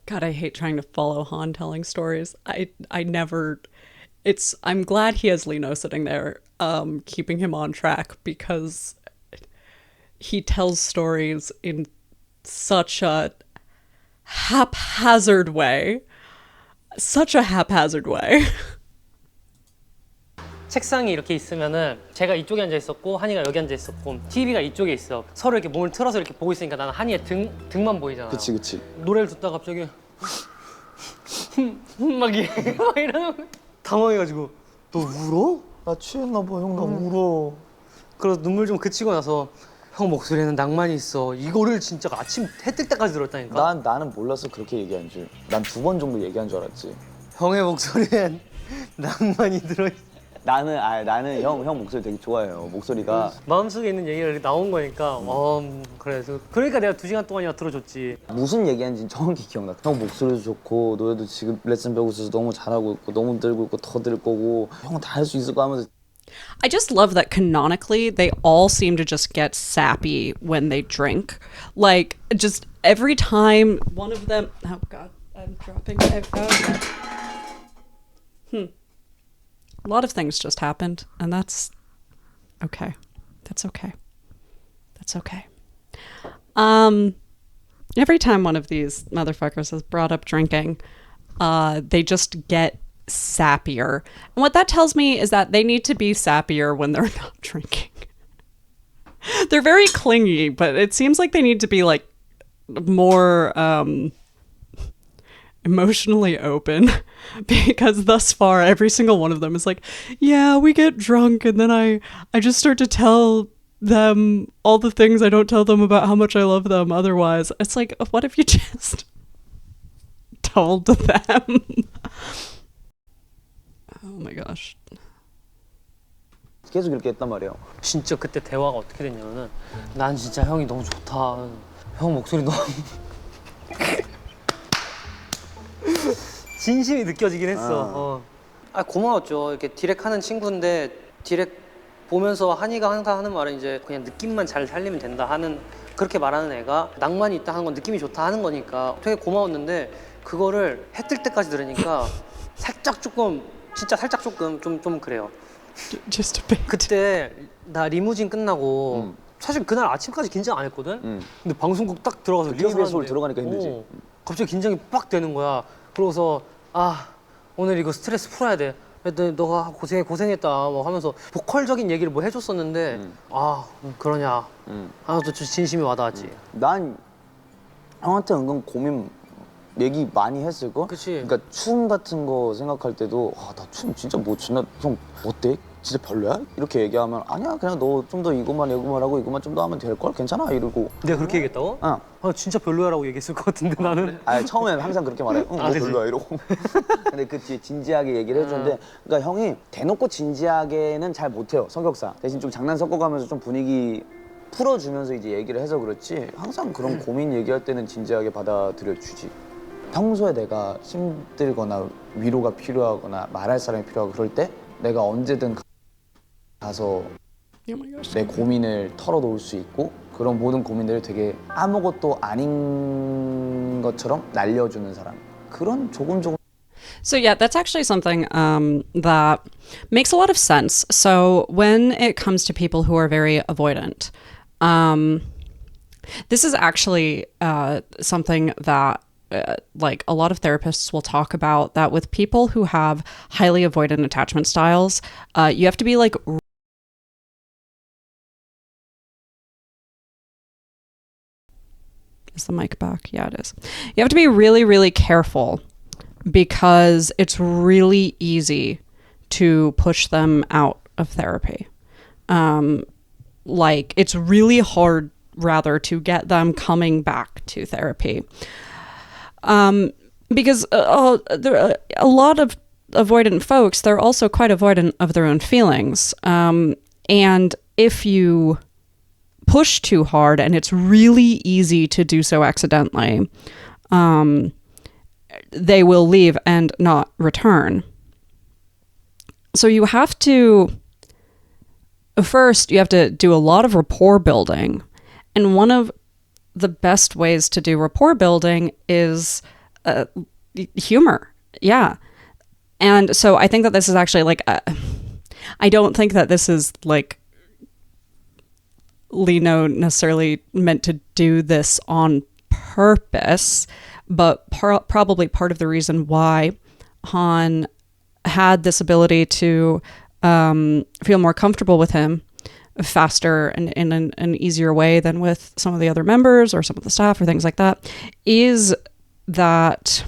Speaker 1: God, I hate trying to follow Han telling stories. I never. I'm glad he has Lino sitting there, keeping him on track because he tells stories in such a haphazard way. Such a haphazard way.
Speaker 3: 책상이 이렇게 있으면은 제가 이쪽에 앉아 있었고 한이가 여기 앉아 있었고 TV가 이쪽에 있어. 서로 이렇게 몸을 틀어서 이렇게 보고 있으니까 나는 한이의 등만 보이잖아.
Speaker 2: 그치.
Speaker 3: 노래를 듣다가 갑자기 막 이러면 당황해가지고 너 울어?
Speaker 2: 나 취했나 봐 형 나 울어.
Speaker 3: 그래서 눈물 좀 그치고 나서 형 목소리에는 낭만이 있어. 이거를 진짜 아침 해 뜰 때까지 들었다니까.
Speaker 2: 나는 몰랐어 그렇게 얘기한 줄. 난 2번 정도 얘기한 줄 알았지.
Speaker 3: 형의 목소리엔 낭만이 들어있어.
Speaker 2: 나는 형 목소리 되게 좋아해요. 목소리가
Speaker 3: 마음속에 있는 얘기가 이렇게 나온 거니까 그래. 그러니까 내가 2시간 동안이나 들어줬지.
Speaker 2: 무슨 얘기하는지 정확히 기억나. 형 목소리도 좋고 노래도 지금 레슨 배우고 있어서 너무 잘하고 있고 너무 들고 있고 더 들 거고 형 다 할 수 있을 거 하면서
Speaker 1: I just love that canonically they all seem to just get sappy when they drink. Like, just every time one of them. Oh God, I'm dropping my phone. A lot of things just happened, and that's okay. That's okay. That's okay. Every time one of these motherfuckers is brought up drinking, they just get sappier. And what that tells me is that they need to be sappier when they're not drinking. They're very clingy, but it seems like they need to be like more emotionally open, because thus far every single one of them is like, yeah, we get drunk and then I just start to tell them all the things I don't tell them about how much I love them otherwise. It's like, what if you just told them? Oh my gosh.
Speaker 2: 계속 이렇게 했단 말이에요.
Speaker 3: 진짜 그때 대화가 어떻게 됐냐면은 난 진짜 형이 너무 좋다. 형 목소리 너무 진심이 느껴지긴 했어. 고마웠죠. 이렇게 디렉 하는 친구인데 디렉 보면서 한이가 항상 하는 말은 이제 그냥 느낌만 잘 살리면 된다 하는, 그렇게 말하는 애가 낭만이 있다 하는 건 느낌이 좋다 하는 거니까 되게 고마웠는데, 그거를 해 뜰 때까지 들으니까 살짝 조금, 진짜 살짝 조금 좀 그래요.
Speaker 1: Just a bit.
Speaker 3: 그때 나 리무진 끝나고 사실 그날 아침까지 긴장 안 했거든. 근데 방송국 딱 들어가서
Speaker 2: 리허설 들어가니까 힘들지.
Speaker 3: 갑자기 긴장이 빡 되는 거야. 그러고서 오늘 이거 스트레스 풀어야 돼. 그랬더니 너가 고생했다 뭐 하면서 보컬적인 얘기를 뭐 해줬었는데 그러냐 하면서 진심이 와닿았지.
Speaker 2: 난 형한테 은근 고민 얘기 많이 했을걸?
Speaker 3: 그치.
Speaker 2: 그러니까 춤 같은 거 생각할 때도 나 춤 진짜 못 추나? 형 어때? 진짜 별로야? 이렇게 얘기하면 아니야 그냥 너 좀 더 이것만 하고 이것만 좀 더 하면 될걸? 괜찮아? 이러고.
Speaker 3: 내가 그렇게 얘기했다고? 진짜 별로야라고 얘기했을 것 같은데 나는.
Speaker 2: 처음엔 항상 그렇게 말해. 너 별로야 이러고. 근데 그 뒤에 진지하게 얘기를 해주는데, 그러니까 형이 대놓고 진지하게는 잘 못해요 성격상. 대신 좀 장난 섞어가면서 좀 분위기 풀어주면서 이제 얘기를 해서 그렇지, 항상 그런 고민 얘기할 때는 진지하게 받아들여 주지. 평소에 내가 힘들거나 위로가 필요하거나 말할 사람이 필요하고 그럴 때 내가 언제든 가서 내 고민을 털어놓을 수 있고, 그런 모든 고민들을 되게 아무것도 아닌 것처럼 날려주는 사람. 그런 조금.
Speaker 1: So yeah, that's actually something that makes a lot of sense. So when it comes to people who are very avoidant, this is actually something that like a lot of therapists will talk about, that with people who have highly avoidant attachment styles, you have to be like, is the mic back? Yeah, it is. You have to be really, really careful, because it's really easy to push them out of therapy. Like, it's really hard, rather, to get them coming back to therapy. Because a lot of avoidant folks, they're also quite avoidant of their own feelings. And if you push too hard, and it's really easy to do so accidentally, they will leave and not return. So you have to do a lot of rapport building. And one of the best ways to do rapport building is humor. Yeah. And so I think that this is actually like, I don't think that this is like Lino necessarily meant to do this on purpose, but probably part of the reason why Han had this ability to feel more comfortable with him faster and in an easier way than with some of the other members or some of the staff or things like that, is that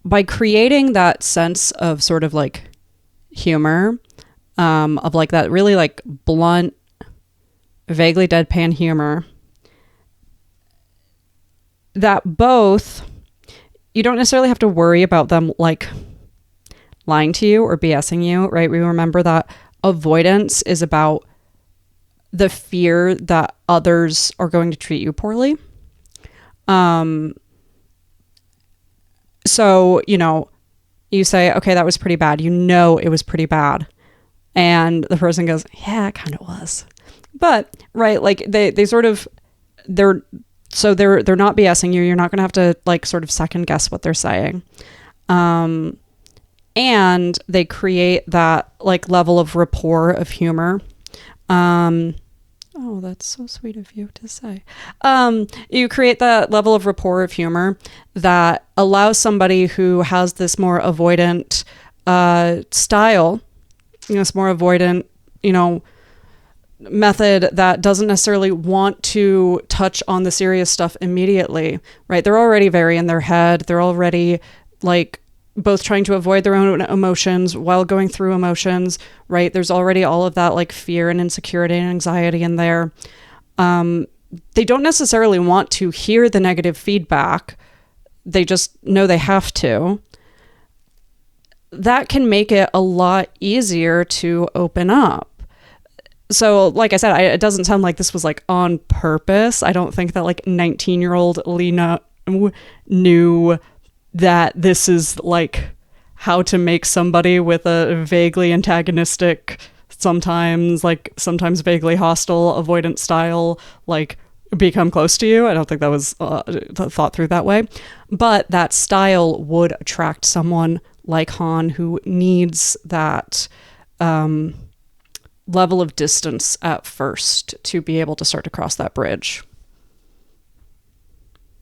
Speaker 1: by creating that sense of sort of like humor, of like that really like blunt, vaguely deadpan humor, that both, you don't necessarily have to worry about them like lying to you or BSing you, right? We remember that avoidance is about the fear that others are going to treat you poorly. So, you say, okay, that was pretty bad. It was pretty bad. And the person goes, yeah, it kind of was. But, right, like they sort of, they're not BSing you. You're not going to have to like sort of second guess what they're saying. And they create that like level of rapport of humor. Oh, that's so sweet of you to say. You create that level of rapport of humor that allows somebody who has this more avoidant style, this more avoidant, method that doesn't necessarily want to touch on the serious stuff immediately, right? They're already very in their head. They're already like both trying to avoid their own emotions while going through emotions, right? There's already all of that like fear and insecurity and anxiety in there. They don't necessarily want to hear the negative feedback. They just know they have to. That can make it a lot easier to open up. So, like I said, it doesn't sound like this was like on purpose. I don't think that like 19-year-old Lena knew that this is like how to make somebody with a vaguely antagonistic, sometimes vaguely hostile avoidant style, like become close to you. I don't think that was thought through that way. But that style would attract someone like Han who needs that level of distance at first to be able to start to cross that bridge.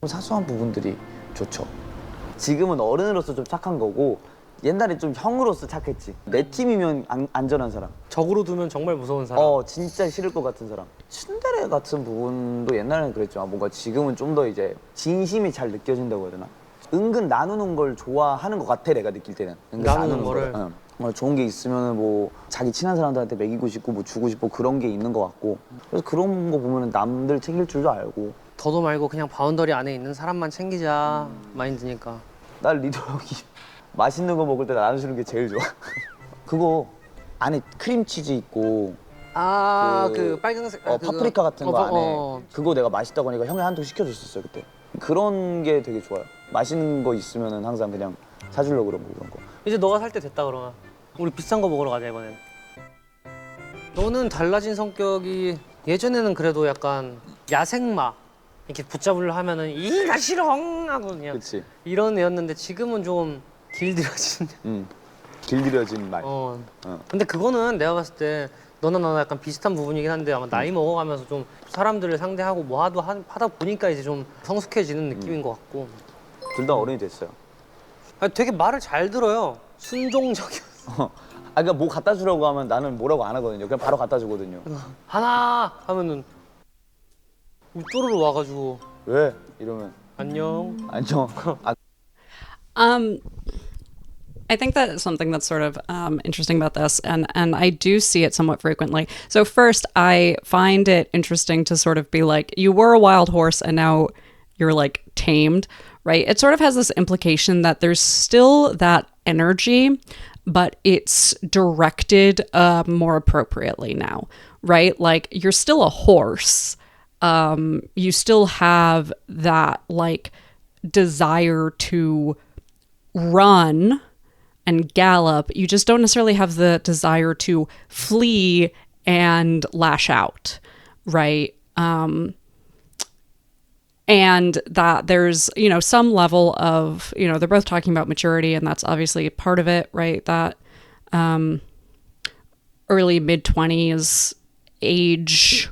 Speaker 2: 사소한 부분들이 좋죠. 지금은 어른으로서 좀 착한 거고 옛날에 좀 형으로서 착했지. 내 팀이면 안전한 사람.
Speaker 3: 적으로 두면 정말 무서운 사람.
Speaker 2: 진짜 싫을 것 같은 사람. 츤데레 같은 부분도 옛날에는 그랬지만 뭔가 지금은 좀 더 이제 진심이 잘 느껴진다고 해야 되나? 은근 나누는 걸 좋아하는 것 같아, 내가 느낄 때는.
Speaker 3: 나누는 거를.
Speaker 2: 좋은 게 있으면 뭐 자기 친한 사람들한테 먹이고 싶고 뭐 주고 싶고 그런 게 있는 것 같고. 그래서 그런 거 보면은 남들 챙길 줄도 알고.
Speaker 3: 더도 말고 그냥 바운더리 안에 있는 사람만 챙기자 마인드니까.
Speaker 2: 날 리더 형이 맛있는 거 먹을 때 나눠주는 게 제일 좋아. 그거 안에 크림치즈 있고
Speaker 3: 그 빨간색
Speaker 2: 파프리카 같은 거 안에 그거 내가 맛있다고 하니까 형이 한 통 시켜줬었어요 그때. 그런 게 되게 좋아요. 맛있는 거 있으면은 항상 그냥 사주려고 그러고 그런 거.
Speaker 3: 이제 너가 살 때 됐다 그러면 우리 비싼 거 먹으러 가자 이번엔. 너는 달라진 성격이 예전에는 그래도 약간 야생마 이렇게 붙잡으려 하면은 이가 싫어 하고 그냥
Speaker 2: 그치.
Speaker 3: 이런 애였는데 지금은 좀 길들여진.
Speaker 2: 길들여진 말.
Speaker 3: 근데 그거는 내가 봤을 때 너나 나나 약간 비슷한 부분이긴 한데 아마 나이 먹어가면서 좀 사람들을 상대하고 뭐 하다 보니까 이제 좀 성숙해지는 느낌인 것 같고.
Speaker 2: 둘 다 어른이 됐어요.
Speaker 3: 되게 말을 잘 들어요. 순종적이었어.
Speaker 2: 그러니까 뭐 갖다 주라고 하면 나는 뭐라고 안 하거든요. 그냥 바로 갖다 주거든요.
Speaker 3: 하나 하면은 쪼르르 와가지고
Speaker 2: 왜? 이러면
Speaker 3: 안녕.
Speaker 2: 안녕.
Speaker 1: I think that something that's sort of interesting about this, and I do see it somewhat frequently. So first, I find it interesting to sort of be like, you were a wild horse and now you're like tamed, right? It sort of has this implication that there's still that energy, but it's directed more appropriately now, right? Like you're still a horse. You still have that like desire to run and gallop. You just don't necessarily have the desire to flee and lash out, right? And that there's, some level of, they're both talking about maturity, and that's obviously part of it, right? That early mid-20s age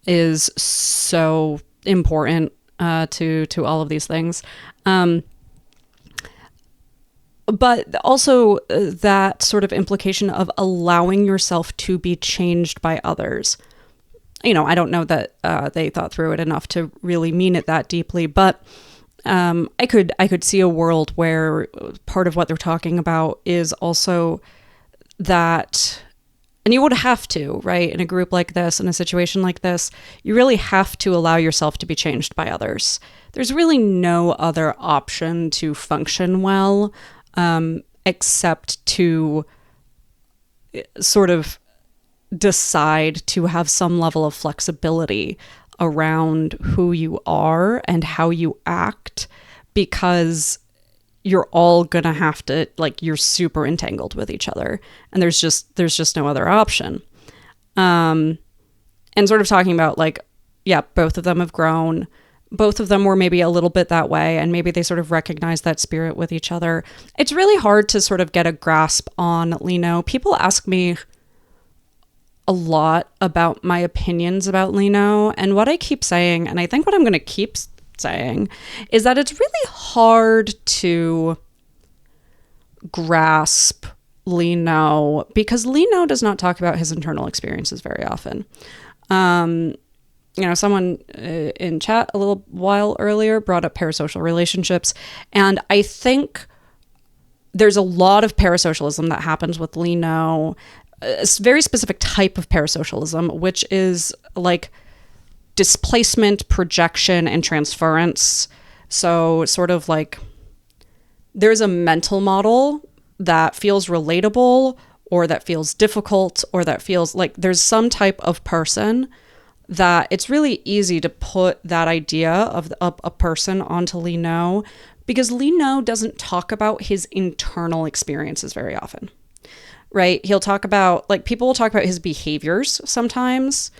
Speaker 1: is so important to all of these things. But also that sort of implication of allowing yourself to be changed by others. I don't know that they thought through it enough to really mean it that deeply, but I could see a world where part of what they're talking about is also that, and you would have to, right? In a group like this, in a situation like this, you really have to allow yourself to be changed by others. There's really no other option to function well. except to sort of decide to have some level of flexibility around who you are and how you act, because you're all gonna have to, like, you're super entangled with each other, and there's just no other option. And sort of talking about, like, yeah, both of them have grown. Both of them were maybe a little bit that way, and maybe they sort of recognize that spirit with each other. It's really hard to sort of get a grasp on Lino. People ask me a lot about my opinions about Lino, and what I keep saying, and I think what I'm going to keep saying, is that it's really hard to grasp Lino because Lino does not talk about his internal experiences very often. Someone in chat a little while earlier brought up parasocial relationships, and I think there's a lot of parasocialism that happens with Lino, a very specific type of parasocialism, which is like displacement, projection, and transference. So sort of like there's a mental model that feels relatable, or that feels difficult, or that feels like there's some type of person that it's really easy to put that idea of a person onto Lino, because Lino doesn't talk about his internal experiences very often, right? He'll talk about, like, people will talk about his behaviors sometimes.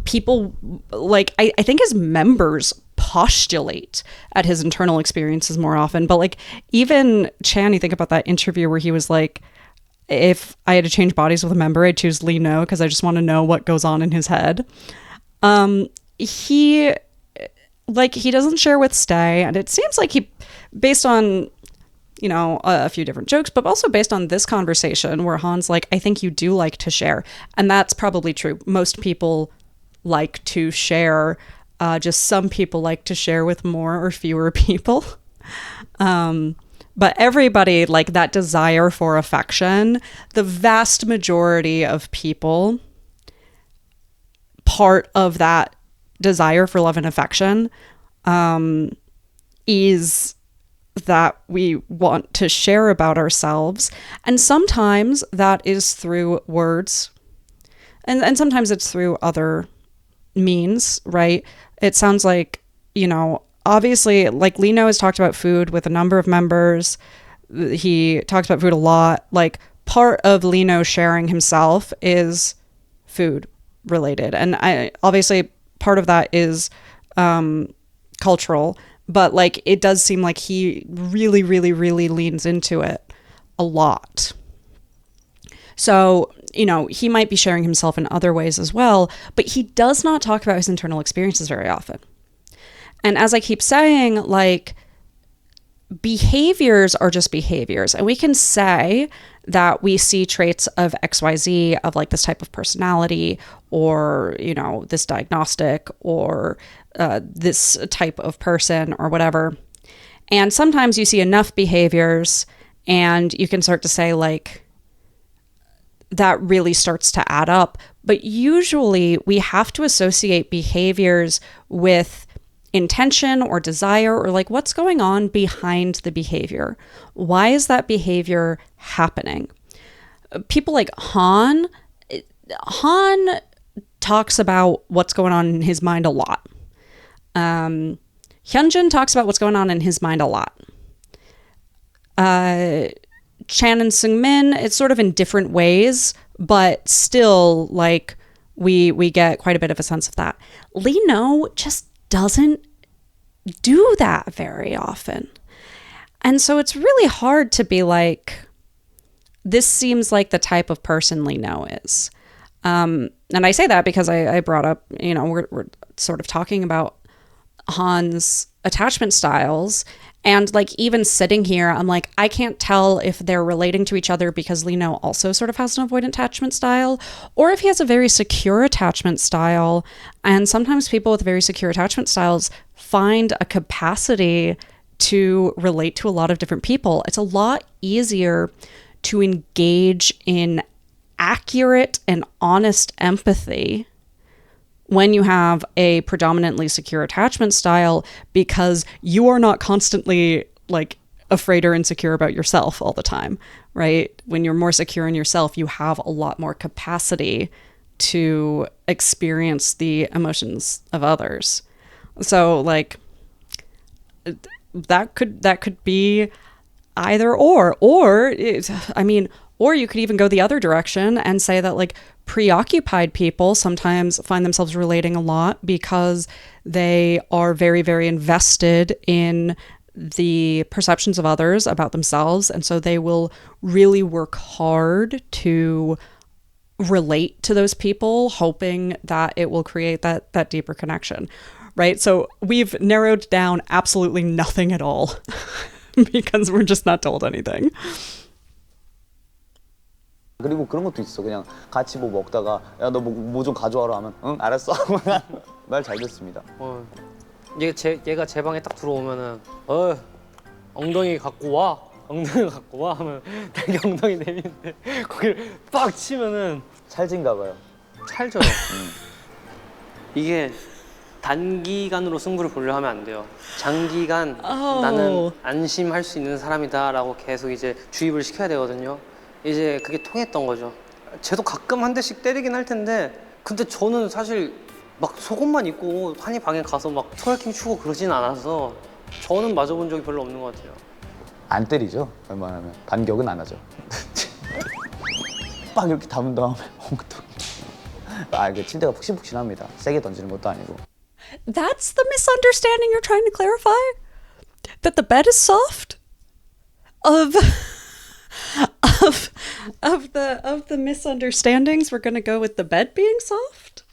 Speaker 1: People, like, I think his members postulate at his internal experiences more often. But, like, even Chan, you think about that interview where he was like, if I had to change bodies with a member, I'd choose Lino because I just want to know what goes on in his head. He doesn't share with Stay, and it seems like he, based on, a few different jokes, but also based on this conversation where Han's like, I think you do like to share. And that's probably true. Most people like to share. Just some people like to share with more or fewer people. But everybody, like, that desire for affection, the vast majority of people, part of that desire for love and affection is that we want to share about ourselves. And sometimes that is through words. And sometimes it's through other means, right? It sounds like, obviously, like, Lino has talked about food with a number of members. He talks about food a lot. Like, part of Lino sharing himself is food related. And obviously part of that is cultural, but, like, it does seem like he really, really, really leans into it a lot. So, he might be sharing himself in other ways as well, but he does not talk about his internal experiences very often. And as I keep saying, like, behaviors are just behaviors. And we can say that we see traits of XYZ, of, like, this type of personality, or, this diagnostic, or this type of person, or whatever. And sometimes you see enough behaviors and you can start to say, like, that really starts to add up. But usually we have to associate behaviors with intention or desire, or, like, what's going on behind the behavior. Why is that behavior happening? People like Han talks about what's going on in his mind a lot. Hyunjin talks about what's going on in his mind a lot. Chan and Seungmin, it's sort of in different ways, but still, like, we get quite a bit of a sense of that. Lino just doesn't do that very often. And so it's really hard to be like, this seems like the type of person Lino is. And I say that because I brought up, we're sort of talking about Han's attachment styles. And, like, even sitting here, I'm like, I can't tell if they're relating to each other because Lino also sort of has an avoidant attachment style, or if he has a very secure attachment style. And sometimes people with very secure attachment styles find a capacity to relate to a lot of different people. It's a lot easier to engage in accurate and honest empathy when you have a predominantly secure attachment style, because you are not constantly, like, afraid or insecure about yourself all the time, right? When you're more secure in yourself, you have a lot more capacity to experience the emotions of others. So like that could be either or you could even go the other direction and say that like preoccupied people sometimes find themselves relating a lot because they are very, very invested in the perceptions of others about themselves. And so they will really work hard to relate to those people, hoping that it will create that deeper connection, right? So we've narrowed down absolutely nothing at all because we're just not told anything.
Speaker 2: 그리고 그런 것도 있어. 그냥 같이 뭐 먹다가 야 너 뭐 좀 가져와라 하면 응 알았어. 말 잘 듣습니다.
Speaker 3: 얘가 제 방에 딱 들어오면은 엉덩이 갖고 와 하면 되게 엉덩이 내미는데 거기를 빡 치면은
Speaker 2: 찰진가 봐요.
Speaker 3: 찰져요. 이게 단기간으로 승부를 보려 하면 안 돼요. 장기간 나는 안심할 수 있는 사람이다라고 계속 이제 주입을 시켜야 되거든요. 이제 그게 통했던 거죠. 쟤도 가끔 한 대씩 때리긴 할 텐데 근데 저는 사실 막 속옷만 입고 한이 방에 가서 막 트월킹 추고 그러진 않아서 저는 맞아본 적이 별로 없는 것 같아요.
Speaker 2: 안 때리죠. 웬만하면 반격은 안 하죠. 막 이렇게 담은 다음에 이게 침대가 푹신푹신합니다. 세게 던지는 것도 아니고.
Speaker 1: That's the misunderstanding you're trying to clarify? That the bed is soft? Of the misunderstandings, we're going to go with the bed being soft?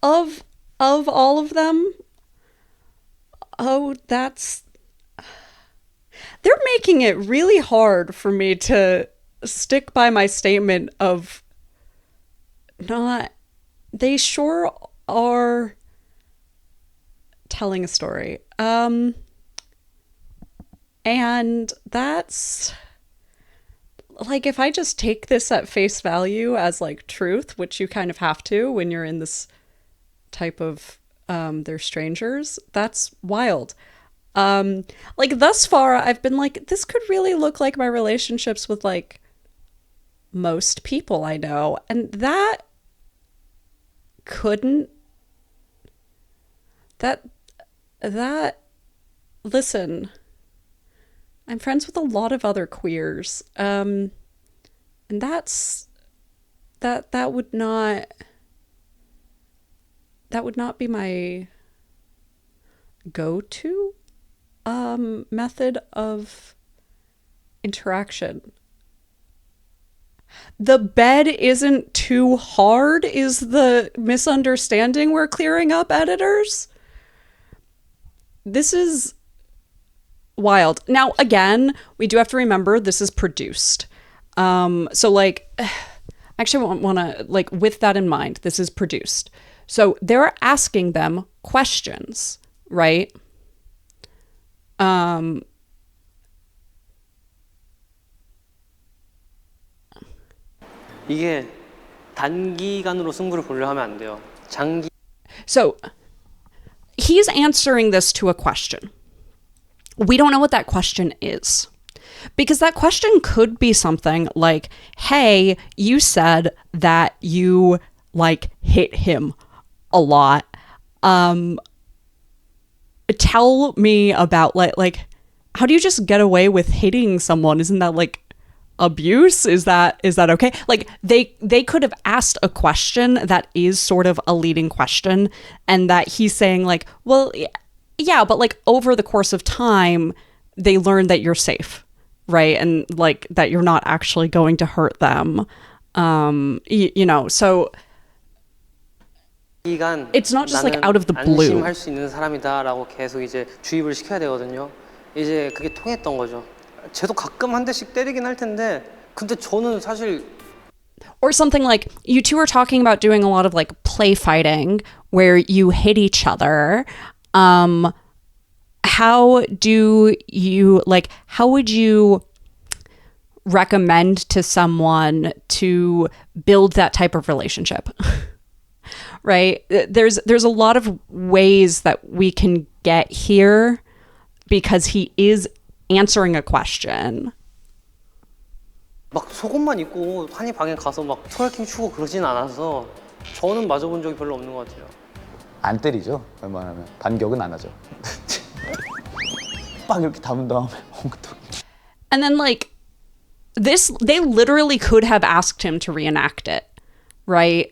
Speaker 1: Of all of them? Oh, they're making it really hard for me to stick by my statement of they sure are telling a story. And that's like, if I just take this at face value as like truth, which you kind of have to when you're in this type of they're strangers, that's wild. Like thus far I've been like, this could really look like my relationships with like most people I know, and that couldn't listen, I'm friends with a lot of other queers, and that would not be my go-to method of interaction. The bed isn't too hard is the misunderstanding we're clearing up, editors. This is wild. Now, again, we do have to remember this is produced. So like, actually want to, like, with that in mind, this is produced. So they're asking them questions, right?
Speaker 3: 이게 단기간으로 승부를 보려 하면 안 돼요.
Speaker 1: So he's answering this to a question. We don't know what that question is. Because that question could be something like, hey, you said that you like hit him a lot. Tell me about like how do you just get away with hitting someone? Isn't that like abuse? Is that okay? Like they could have asked a question that is sort of a leading question, and that he's saying like, well, yeah, but like over the course of time, they learned that you're safe, right? And like that you're not actually going to hurt them. You know, so it's not just like out of the blue.
Speaker 3: 안심할 수 있는 사람이다라고 계속 이제 주입을 시켜야 되거든요. 이제 그게 통했던 거죠. 쟤도 가끔 한 대씩 때리긴 할 텐데 근데 저는 사실
Speaker 1: Or something like, you two are talking about doing a lot of like play fighting where you hit each other. How would you recommend to someone to build that type of relationship? Right? There's a lot of ways that we can get here because he is answering a question.
Speaker 3: 막 속옷만 입고 한이 방에 가서 막 소개팅 추고 그러진 않아서 저는 맞아본 적이 별로 없는 것 같아요.
Speaker 2: 안 때리죠. 웬만하면 반격은 안 하죠. 빡 이렇게 담은 다음에 엉뚱.
Speaker 1: And then like this, they literally could have asked him to reenact it, right?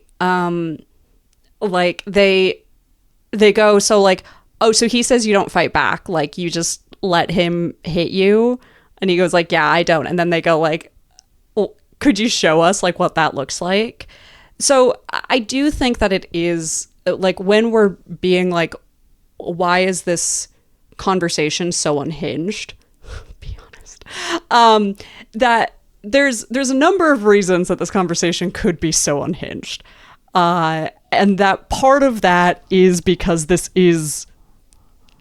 Speaker 1: Like they go, so like, oh, so he says you don't fight back, like you just let him hit you, and he goes like, yeah, I don't. And then they go like, well, could you show us like what that looks like? So I do think that it is like when we're being like, why is this conversation so unhinged? Be honest. That there's a number of reasons that this conversation could be so unhinged. And that part of that is because this is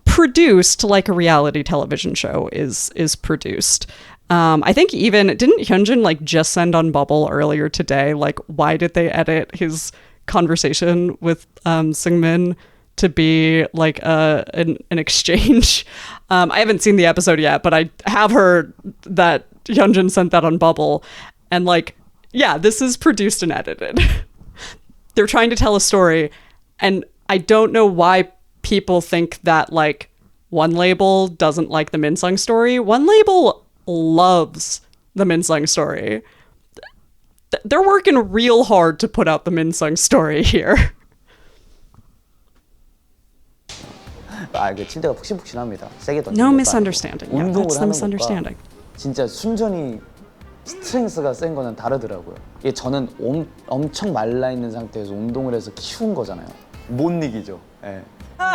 Speaker 1: produced like a reality television show is produced. I think even, didn't Hyunjin like just send on Bubble earlier today, like, why did they edit his conversation with Seungmin to be like an exchange? I haven't seen the episode yet, but I have heard that Hyunjin sent that on Bubble. And like, yeah, this is produced and edited. They're trying to tell a story, and I don't know why people think that like one label doesn't like the Minsung story. One label loves the Minsung story. They're working real hard to put out the Minsung story here.
Speaker 2: 그 침대가 푹신푹신합니다. 세게 던지는
Speaker 1: No
Speaker 2: 것도
Speaker 1: misunderstanding.
Speaker 2: 아니고.
Speaker 1: Yeah,
Speaker 2: 운동을
Speaker 1: that's the
Speaker 2: 하는
Speaker 1: misunderstanding.
Speaker 2: 것과 진짜 순전히 스트렝스가 센 거는 다르더라고요. 이게 저는 엄청 말라 있는 상태에서 운동을 해서 키운 거잖아요. 못 이기죠. 예.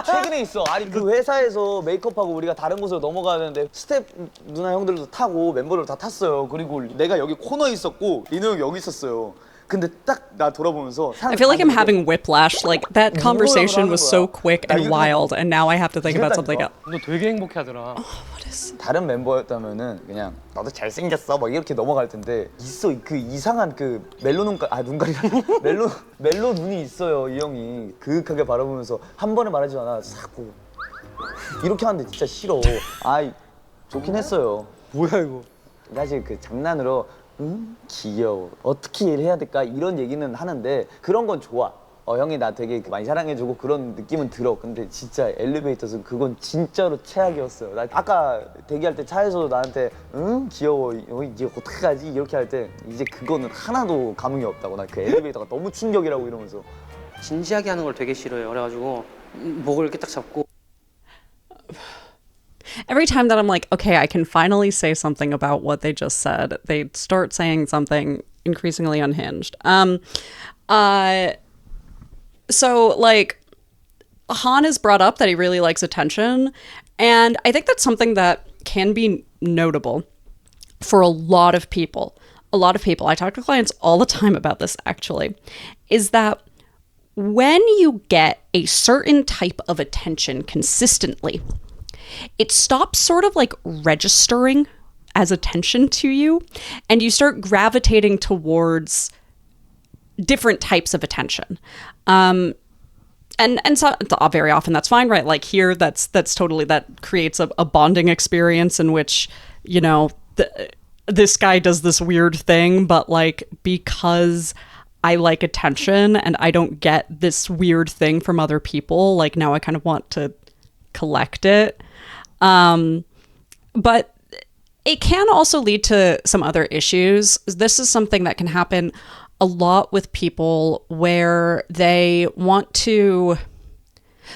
Speaker 2: 최근에 있어. 아니 그 회사에서 메이크업하고 우리가 다른 곳으로 넘어가야 되는데 스텝 누나 형들도 타고 멤버들 다 탔어요. 그리고 내가 여기 코너에 있었고 리노 형 여기 있었어요. 근데 딱 나 돌아보면서
Speaker 1: I feel like I'm having whiplash. Like that conversation was so quick and wild, and now I have to think about something else.
Speaker 3: 너 되게 행복해하더라.
Speaker 2: 다른 멤버였다면은 그냥 너도 잘생겼어 막 이렇게 넘어갈 텐데 있어 그 이상한 그 멜로 눈가리라 멜로 눈이 있어요 이 형이 그윽하게 바라보면서 한 번에 말하지 않아 싹 보고 이렇게 하는데 진짜 싫어. 아이 좋긴 했어요.
Speaker 3: 뭐야 이거?
Speaker 2: 사실 그 장난으로 귀여워 어떻게 일해야 될까 이런 얘기는 하는데 그런 건 좋아. 형이 나 되게 많이 사랑해주고 그런 느낌은 들어. 근데 진짜 엘리베이터에서 그건 진짜로 최악이었어요. 나 아까 대기할 때 차에서도 나한테 귀여워 이제 어떻게 가지 이렇게 할 때 이제 그거는 하나도 감흥이 없다고. 나 그 엘리베이터가 너무 충격이라고 이러면서
Speaker 3: 진지하게 하는 걸 되게 싫어해요. 그래가지고 목을 이렇게 딱 잡고
Speaker 1: Every time that I'm like, okay, I can finally say something about what they just said, they start saying something increasingly unhinged. So, like, Han has brought up that he really likes attention, and I think that's something that can be notable for a lot of people. A lot of people, I talk to clients all the time about this, actually, is that when you get a certain type of attention consistently, it stops sort of like registering as attention to you, and you start gravitating towards different types of attention. And so very often that's fine, right? Like here, that's totally, that creates a bonding experience in which, you know, this guy does this weird thing, but like, because I like attention and I don't get this weird thing from other people, like now I kind of want to collect it. But it can also lead to some other issues. This is something that can happen a lot with people where they want to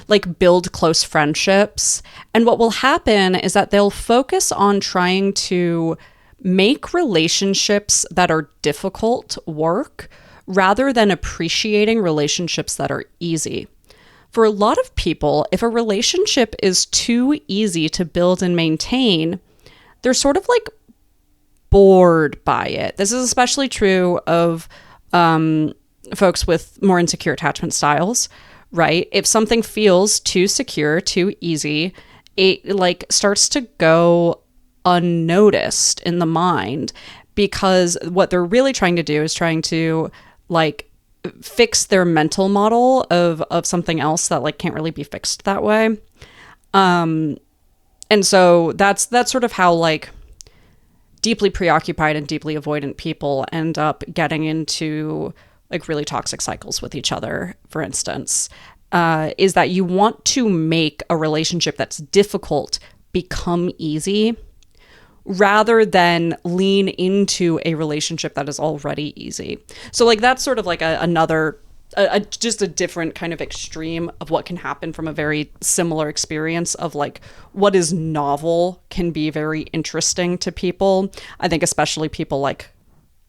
Speaker 1: like build close friendships. And what will happen is that they'll focus on trying to make relationships that are difficult work rather than appreciating relationships that are easy. For a lot of people, if a relationship is too easy to build and maintain, they're sort of like bored by it. This is especially true of folks with more insecure attachment styles, right? If something feels too secure, too easy, it like starts to go unnoticed in the mind, because what they're really trying to do is trying to like fix their mental model of something else that like can't really be fixed that way. And And so that's sort of how like deeply preoccupied and deeply avoidant people end up getting into like really toxic cycles with each other, for instance, is that you want to make a relationship that's difficult become easy rather than lean into a relationship that is already easy. So like that's sort of like another just a different kind of extreme of what can happen from a very similar experience of like what is novel can be very interesting to people. I think especially people like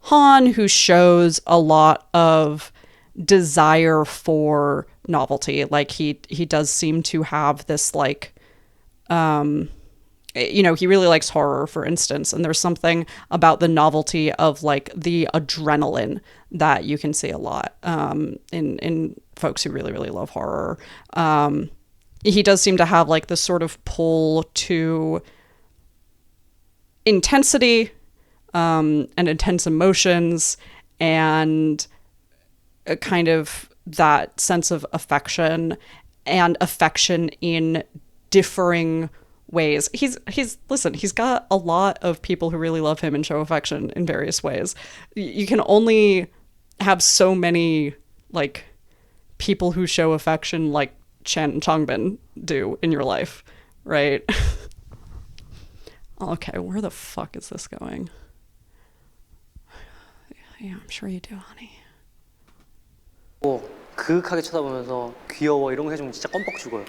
Speaker 1: Han, who shows a lot of desire for novelty. Like he does seem to have this like he really likes horror, for instance, and there's something about the novelty of like the adrenaline that you can see a lot in folks who really, really love horror. He does seem to have like this sort of pull to intensity and intense emotions and a kind of that sense of affection and affection in differing ways. He's got a lot of people who really love him and show affection in various ways. You can only have so many like people who show affection like Chan and Changbin do in your life, right? Okay, where the fuck is this going? Yeah, I'm sure you do, honey.
Speaker 3: 그윽하게 쳐다보면서 귀여워 이런 거 해주면 진짜 껌뻑 죽어요.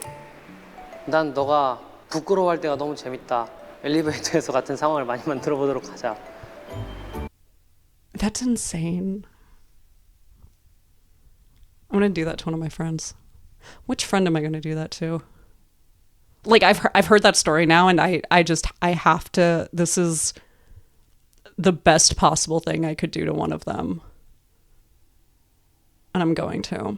Speaker 3: 난 너가 부끄러워할 때가 너무 재밌다. 엘리베이터에서 같은 상황을 많이 만들어 보도록 하자.
Speaker 1: That's insane. I'm gonna do that to one of my friends. Which friend am I gonna do that to? Like I've heard that story now, and I have to. This is the best possible thing I could do to one of them, and I'm going to.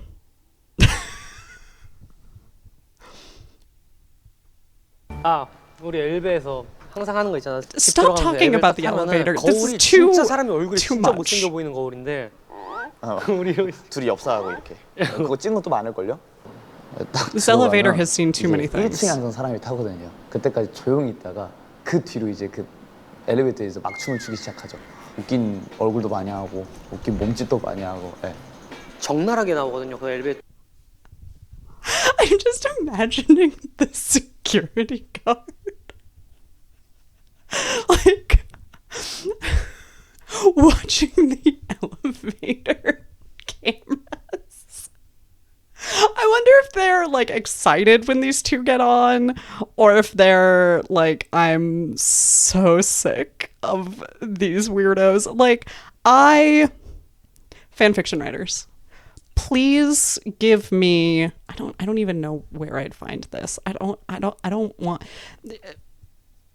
Speaker 3: 우리 엘베에서 항상 하는 거 있잖아.
Speaker 1: Stop talking about the elevator. This is
Speaker 3: 진짜 사람이 얼굴이
Speaker 1: too
Speaker 3: 진짜
Speaker 1: much.
Speaker 3: 못생겨 보이는 거울인데. 우리 여기
Speaker 2: 둘이 엽사하고 이렇게. 그거 찍은 것도 많을걸요?
Speaker 1: This elevator has seen too many things.
Speaker 2: 1층에 항상 사람이 타거든요. 그때까지 조용히 있다가 그 뒤로 이제 그 엘리베이터에서 막 춤을 추기 시작하죠. 웃긴 얼굴도 많이 하고 웃긴 몸짓도 많이 하고. 네.
Speaker 3: 적나라하게 나오거든요. 그 엘리베이터.
Speaker 1: I'm just imagining the security guard like watching the elevator cameras. I wonder if they're like excited when these two get on, or if they're like, I'm so sick of these weirdos. Like, fanfiction writers, please give me, I don't even know where I'd find this. I don't want,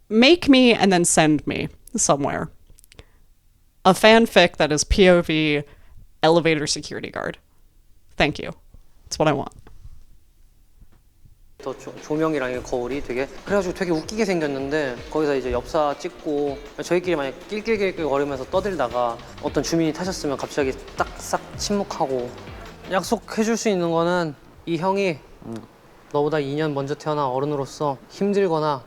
Speaker 1: make me and then send me somewhere a fanfic that is POV elevator security guard. Thank you. That's what I want.
Speaker 3: 조명이랑 이 거울이 되게 그래가지고 되게 웃기게 생겼는데 거기서 이제 엽사 찍고 저희끼리 만약 낄낄낄낄 거리면서 떠들다가 어떤 주민이 타셨으면 갑자기 딱 싹 침묵하고 약속해줄 수 있는 거는 이 형이 너보다 2년 먼저 태어난 어른으로서 힘들거나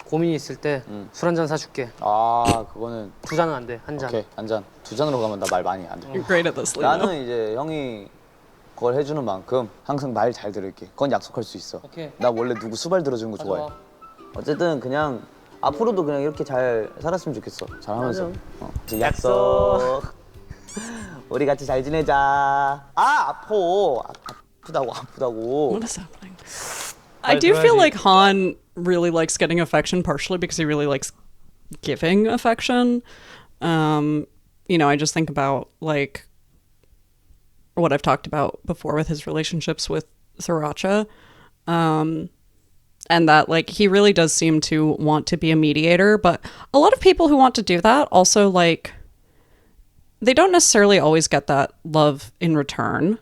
Speaker 3: 고민이 있을 때 술 한 잔 사줄게.
Speaker 2: 아 그거는
Speaker 3: 2잔은 안 돼, 한 잔.
Speaker 2: 오케이 한 잔. 2잔으로 가면 나 말 많이 안 돼.
Speaker 1: You're great at this, Lino.
Speaker 2: 나는 이제 형이 그걸 해주는 만큼 항상 말 잘 들을게. 그건 약속할 수 있어.
Speaker 3: 오케이.
Speaker 2: 나 원래 누구 수발 들어주는 거 좋아해.
Speaker 3: 가져와.
Speaker 2: 어쨌든 그냥 앞으로도 그냥 이렇게 잘 살았으면 좋겠어. 잘하면서.
Speaker 3: 맞아.
Speaker 2: 약속. 우리 같이 잘 지내자. 아프다고.
Speaker 1: What is happening? I do feel like Han really likes getting affection, partially because he really likes giving affection. I just think about like what I've talked about before with his relationships with Sriracha. And that like he really does seem to want to be a mediator, but a lot of people who want to do that also like they don't necessarily always get that love in return.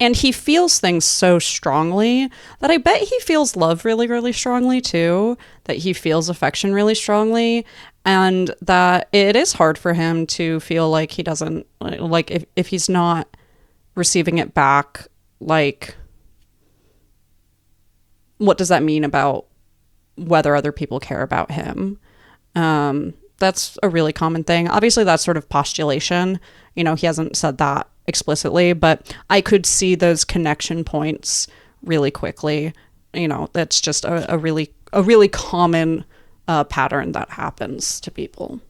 Speaker 1: And he feels things so strongly that I bet he feels love really, really strongly too, that he feels affection really strongly, and that it is hard for him to feel like he doesn't, like if he's not receiving it back, like what does that mean about whether other people care about him. That's a really common thing. Obviously, that's sort of postulation. He hasn't said that explicitly, but I could see those connection points really quickly. That's just a really common pattern that happens to people.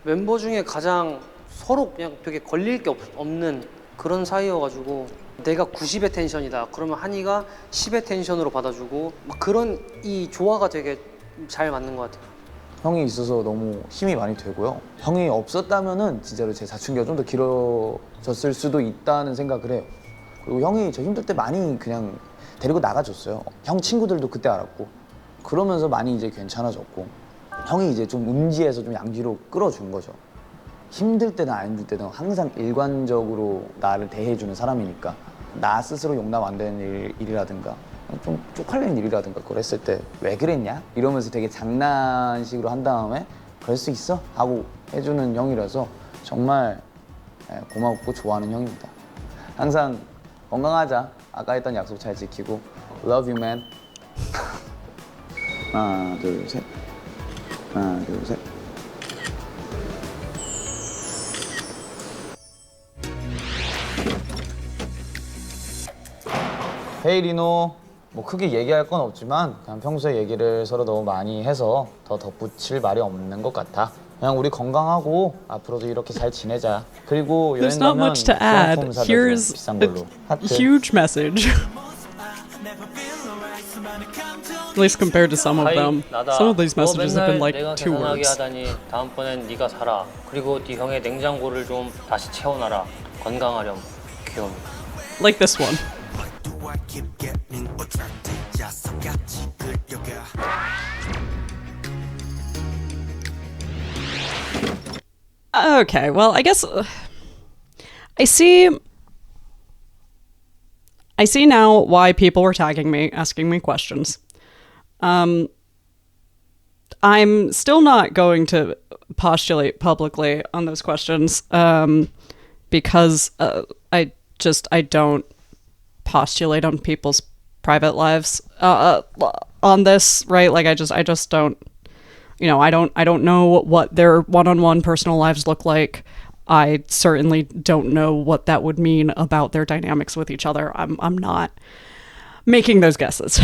Speaker 3: 멤버 중에 가장 서로 그냥 되게 걸릴 게 없는 그런 사이여가지고 내가 90의 텐션이다. 그러면 한이가 10의 텐션으로 받아주고 막 그런 이 조화가 되게 잘 맞는 것 같아요.
Speaker 2: 형이 있어서 너무 힘이 많이 되고요. 형이 없었다면은 진짜로 제 사춘기가 좀 더 길어졌을 수도 있다는 생각을 해요. 그리고 형이 저 힘들 때 많이 그냥 데리고 나가줬어요. 형 친구들도 그때 알았고 그러면서 많이 이제 괜찮아졌고 형이 이제 좀 음지에서 좀 양지로 끌어준 거죠. 힘들 때든 안 힘들 때든 항상 일관적으로 나를 대해주는 사람이니까 나 스스로 용납 안 되는 일이라든가 좀 쪽팔리는 일이라든가 그걸 했을 때 왜 그랬냐? 이러면서 되게 장난식으로 한 다음에 그럴 수 있어? 하고 해주는 형이라서 정말 고맙고 좋아하는 형입니다. 항상 건강하자. 아까 했던 약속 잘 지키고 Love you man. 하나 둘 셋. 하나 둘 셋. 헤이 리노. 뭐 크게 얘기할 건 없지만 그냥 평소에 얘기를 서로 너무 많이 해서 더 덧붙일 말이 없는 것 같아. 그냥 우리 건강하고 앞으로도 이렇게 잘 지내자. 그리고 여행
Speaker 1: There's not
Speaker 2: 가면
Speaker 1: much to add.
Speaker 2: 수영품 사다 줘.
Speaker 1: Here's
Speaker 2: 비싼
Speaker 1: a
Speaker 2: 걸로. 하트.
Speaker 1: huge message. At least compared to some of them. Some of these messages have been like
Speaker 3: 내가
Speaker 1: 2
Speaker 3: 계산하게
Speaker 1: words.
Speaker 3: 하다니 다음번엔 네가 사라. 그리고 네 형의 냉장고를 좀 다시 채워놔라. 건강하렴. 귀여움.
Speaker 1: Like this one. Okay, well, I guess I see now why people were tagging me, asking me questions. I'm still not going to postulate publicly on those questions because I don't postulate on people's private lives on this, right? Like I just don't, I don't know what their one-on-one personal lives look like. I certainly don't know what that would mean about their dynamics with each other. I'm not making those guesses.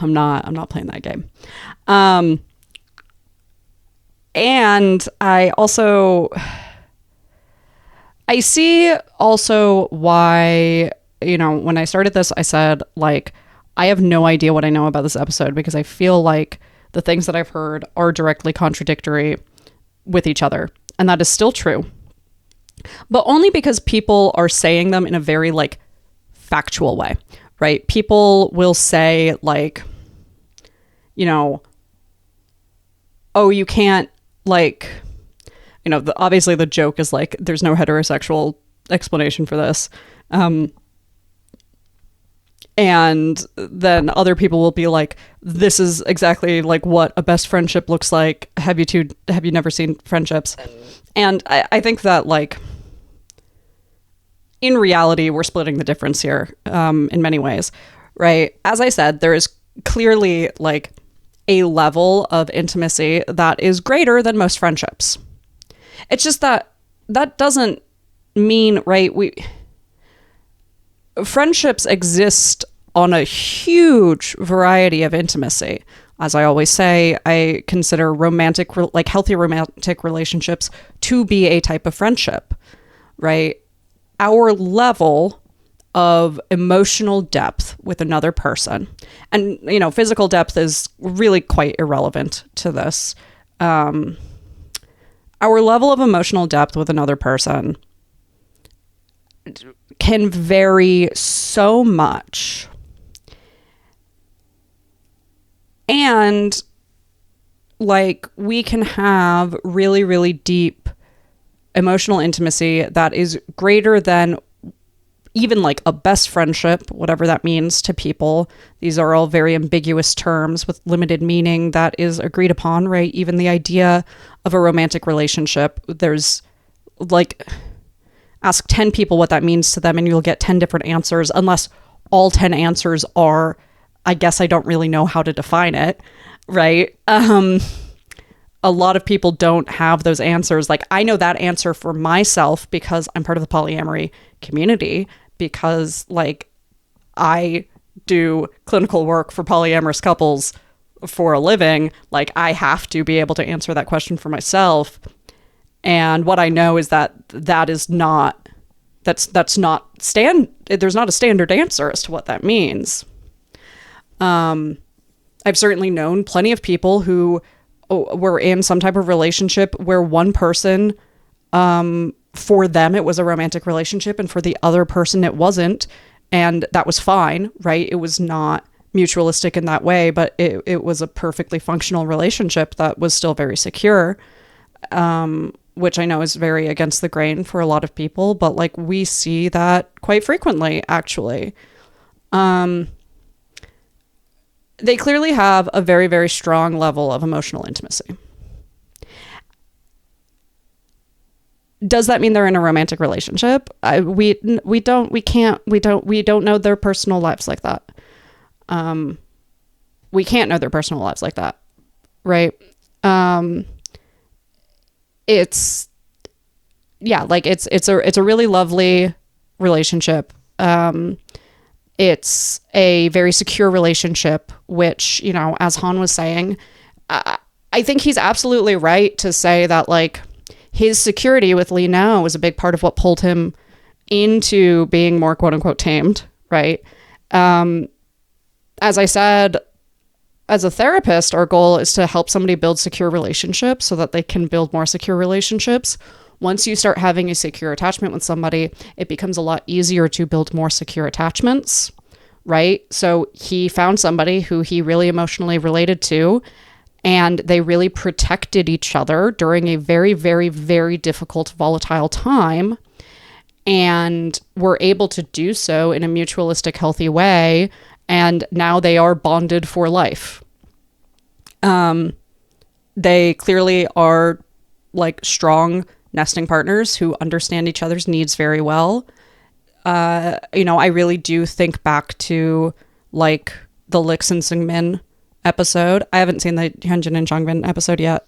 Speaker 1: I'm not playing that game. And I see also why, when I started this, I said, like, I have no idea what I know about this episode because I feel like the things that I've heard are directly contradictory with each other. And that is still true. But only because people are saying them in a very, like, factual way, right? People will say, like, oh, you can't, like, obviously the joke is, like, there's no heterosexual explanation for this. And then other people will be like, this is exactly like what a best friendship looks like. Have you never seen Friendships? And I think that, like, in reality, we're splitting the difference here in many ways, right? As I said, there is clearly, like, a level of intimacy that is greater than most friendships. It's just that doesn't mean, right, friendships exist on a huge variety of intimacy. As I always say, I consider healthy romantic relationships to be a type of friendship, right? Our level of emotional depth with another person, and, physical depth is really quite irrelevant to this. Our level of emotional depth with another person can vary so much. And, like, we can have really, really deep emotional intimacy that is greater than even, like, a best friendship, whatever that means to people. These are all very ambiguous terms with limited meaning that is agreed upon, right? Even the idea of a romantic relationship, there's, like, ask 10 people what that means to them and you'll get 10 different answers unless all 10 answers are, I guess I don't really know how to define it, right? A lot of people don't have those answers. Like, I know that answer for myself because I'm part of the polyamory community, because like I do clinical work for polyamorous couples for a living. Like, I have to be able to answer that question for myself. And what I know is that there's not a standard answer as to what that means. I've certainly known plenty of people who were in some type of relationship where one person, for them, it was a romantic relationship, and for the other person, it wasn't. And that was fine, right? It was not mutualistic in that way, but it was a perfectly functional relationship that was still very secure, which I know is very against the grain for a lot of people, but like we see that quite frequently, actually. They clearly have a very, very strong level of emotional intimacy. Does that mean they're in a romantic relationship? We don't know their personal lives like that. We can't know their personal lives like that, right? It's a really lovely relationship. It's a very secure relationship, which, you know, as Han was saying, I think he's absolutely right to say that like his security with Lee Now was a big part of what pulled him into being more quote unquote tamed, right? As I said, as a therapist, our goal is to help somebody build secure relationships so that they can build more secure relationships. Once you start having a secure attachment with somebody, it becomes a lot easier to build more secure attachments, right? So he found somebody who he really emotionally related to, and they really protected each other during a very, very, very difficult, volatile time, and were able to do so in a mutualistic, healthy way, and now they are bonded for life. They clearly are like strong nesting partners who understand each other's needs very well. You know, I really do think back to like the Lix and Seungmin episode. I haven't seen the Hyunjin and Jongbin episode yet.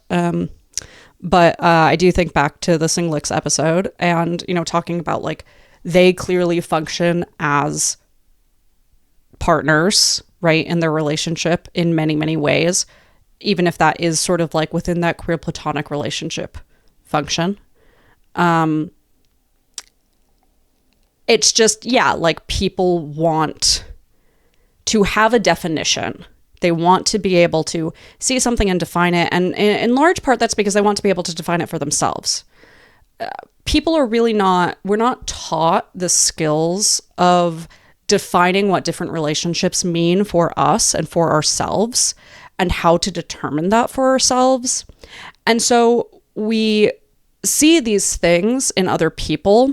Speaker 1: But I do think back to the Singlix episode and, you know, talking about like they clearly function as partners, right, in their relationship in many, many ways, even if that is sort of like within that queer platonic relationship function. It's just, yeah, like people want to have a definition. They want to be able to see something and define it. And in large part, that's because they want to be able to define it for themselves. People are really we're not taught the skills of defining what different relationships mean for us and for ourselves and how to determine that for ourselves. And so we see these things in other people,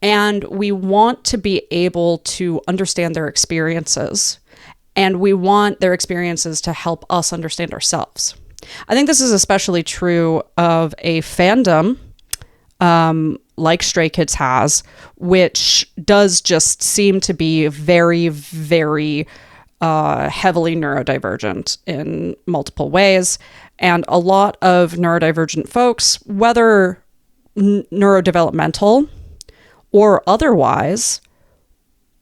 Speaker 1: and we want to be able to understand their experiences, and we want their experiences to help us understand ourselves. I think this is especially true of a fandom like Stray Kids has, which does just seem to be very, very heavily neurodivergent in multiple ways. And a lot of neurodivergent folks, whether neurodevelopmental or otherwise,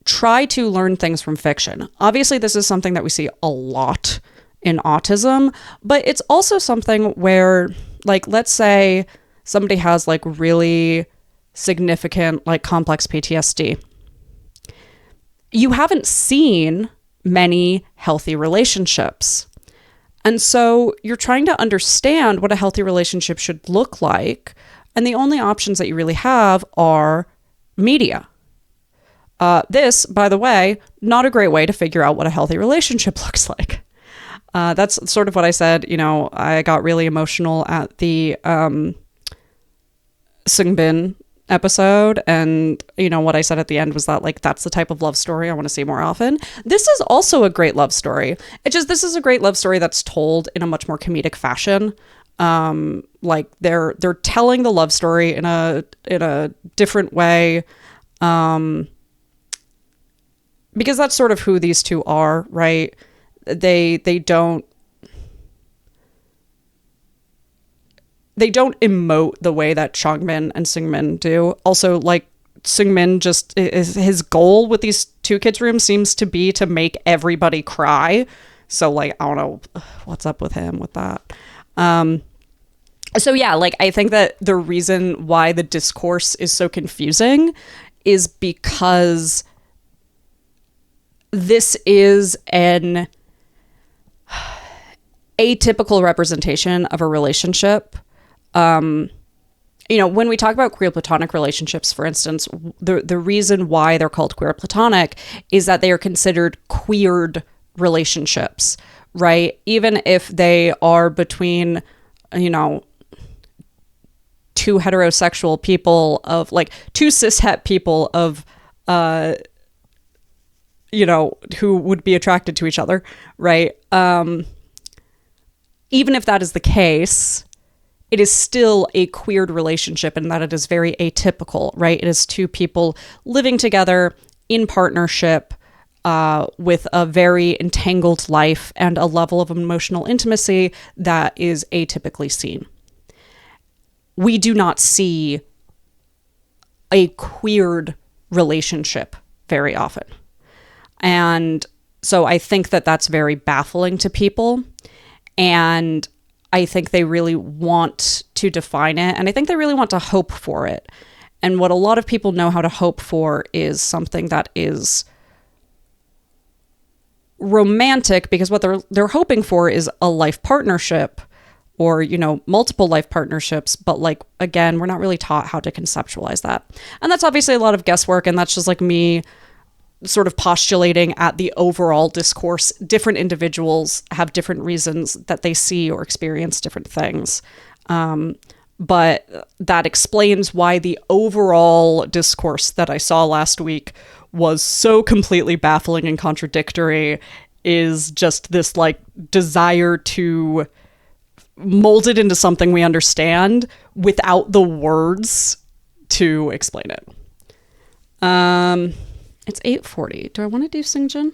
Speaker 1: try to learn things from fiction. Obviously, this is something that we see a lot in autism, but it's also something where, like, let's say somebody has like really significant, like complex PTSD. You haven't seen many healthy relationships. And so you're trying to understand what a healthy relationship should look like. And the only options that you really have are media. This, by the way, not a great way to figure out what a healthy relationship looks like. That's sort of what I said. You know, I got really emotional at the Seungbin episode, and you know what I said at the end was that like that's the type of love story I want to see more often. This is also a great love story. This is a great love story that's told in a much more comedic fashion. Like they're telling the love story in a different way. because that's sort of who these two are, right? They don't emote the way that Chongmin and Seungmin do. Also, like, Seungmin just is, his goal with these two kids' rooms seems to be to make everybody cry. So, like, I don't know what's up with him with that. So yeah, like, I think that the reason why the discourse is so confusing is because this is an atypical representation of a relationship. You know, when we talk about queer platonic relationships, for instance, the reason why they're called queer platonic is that they are considered queered relationships, right? Even if they are between, you know, two heterosexual people of, like, two cishet people of, you know, who would be attracted to each other, right? Even if that is the case, it is still a queered relationship in that it is very atypical, right? It is two people living together in partnership with a very entangled life and a level of emotional intimacy that is atypically seen. We do not see a queered relationship very often. And so I think that that's very baffling to people. And I think they really want to define it, and I think they really want to hope for it. And what a lot of people know how to hope for is something that is romantic, because what they're hoping for is a life partnership, or, you know, multiple life partnerships. But, like, again, we're not really taught how to conceptualize that. And that's obviously a lot of guesswork, and that's just like me sort of postulating at the overall discourse. Different individuals have different reasons that they see or experience different things. But that explains why the overall discourse that I saw last week was so completely baffling and contradictory, is just this, like, desire to mold it into something we understand without the words to explain it. It's 8:40. Do I want to do Singjin?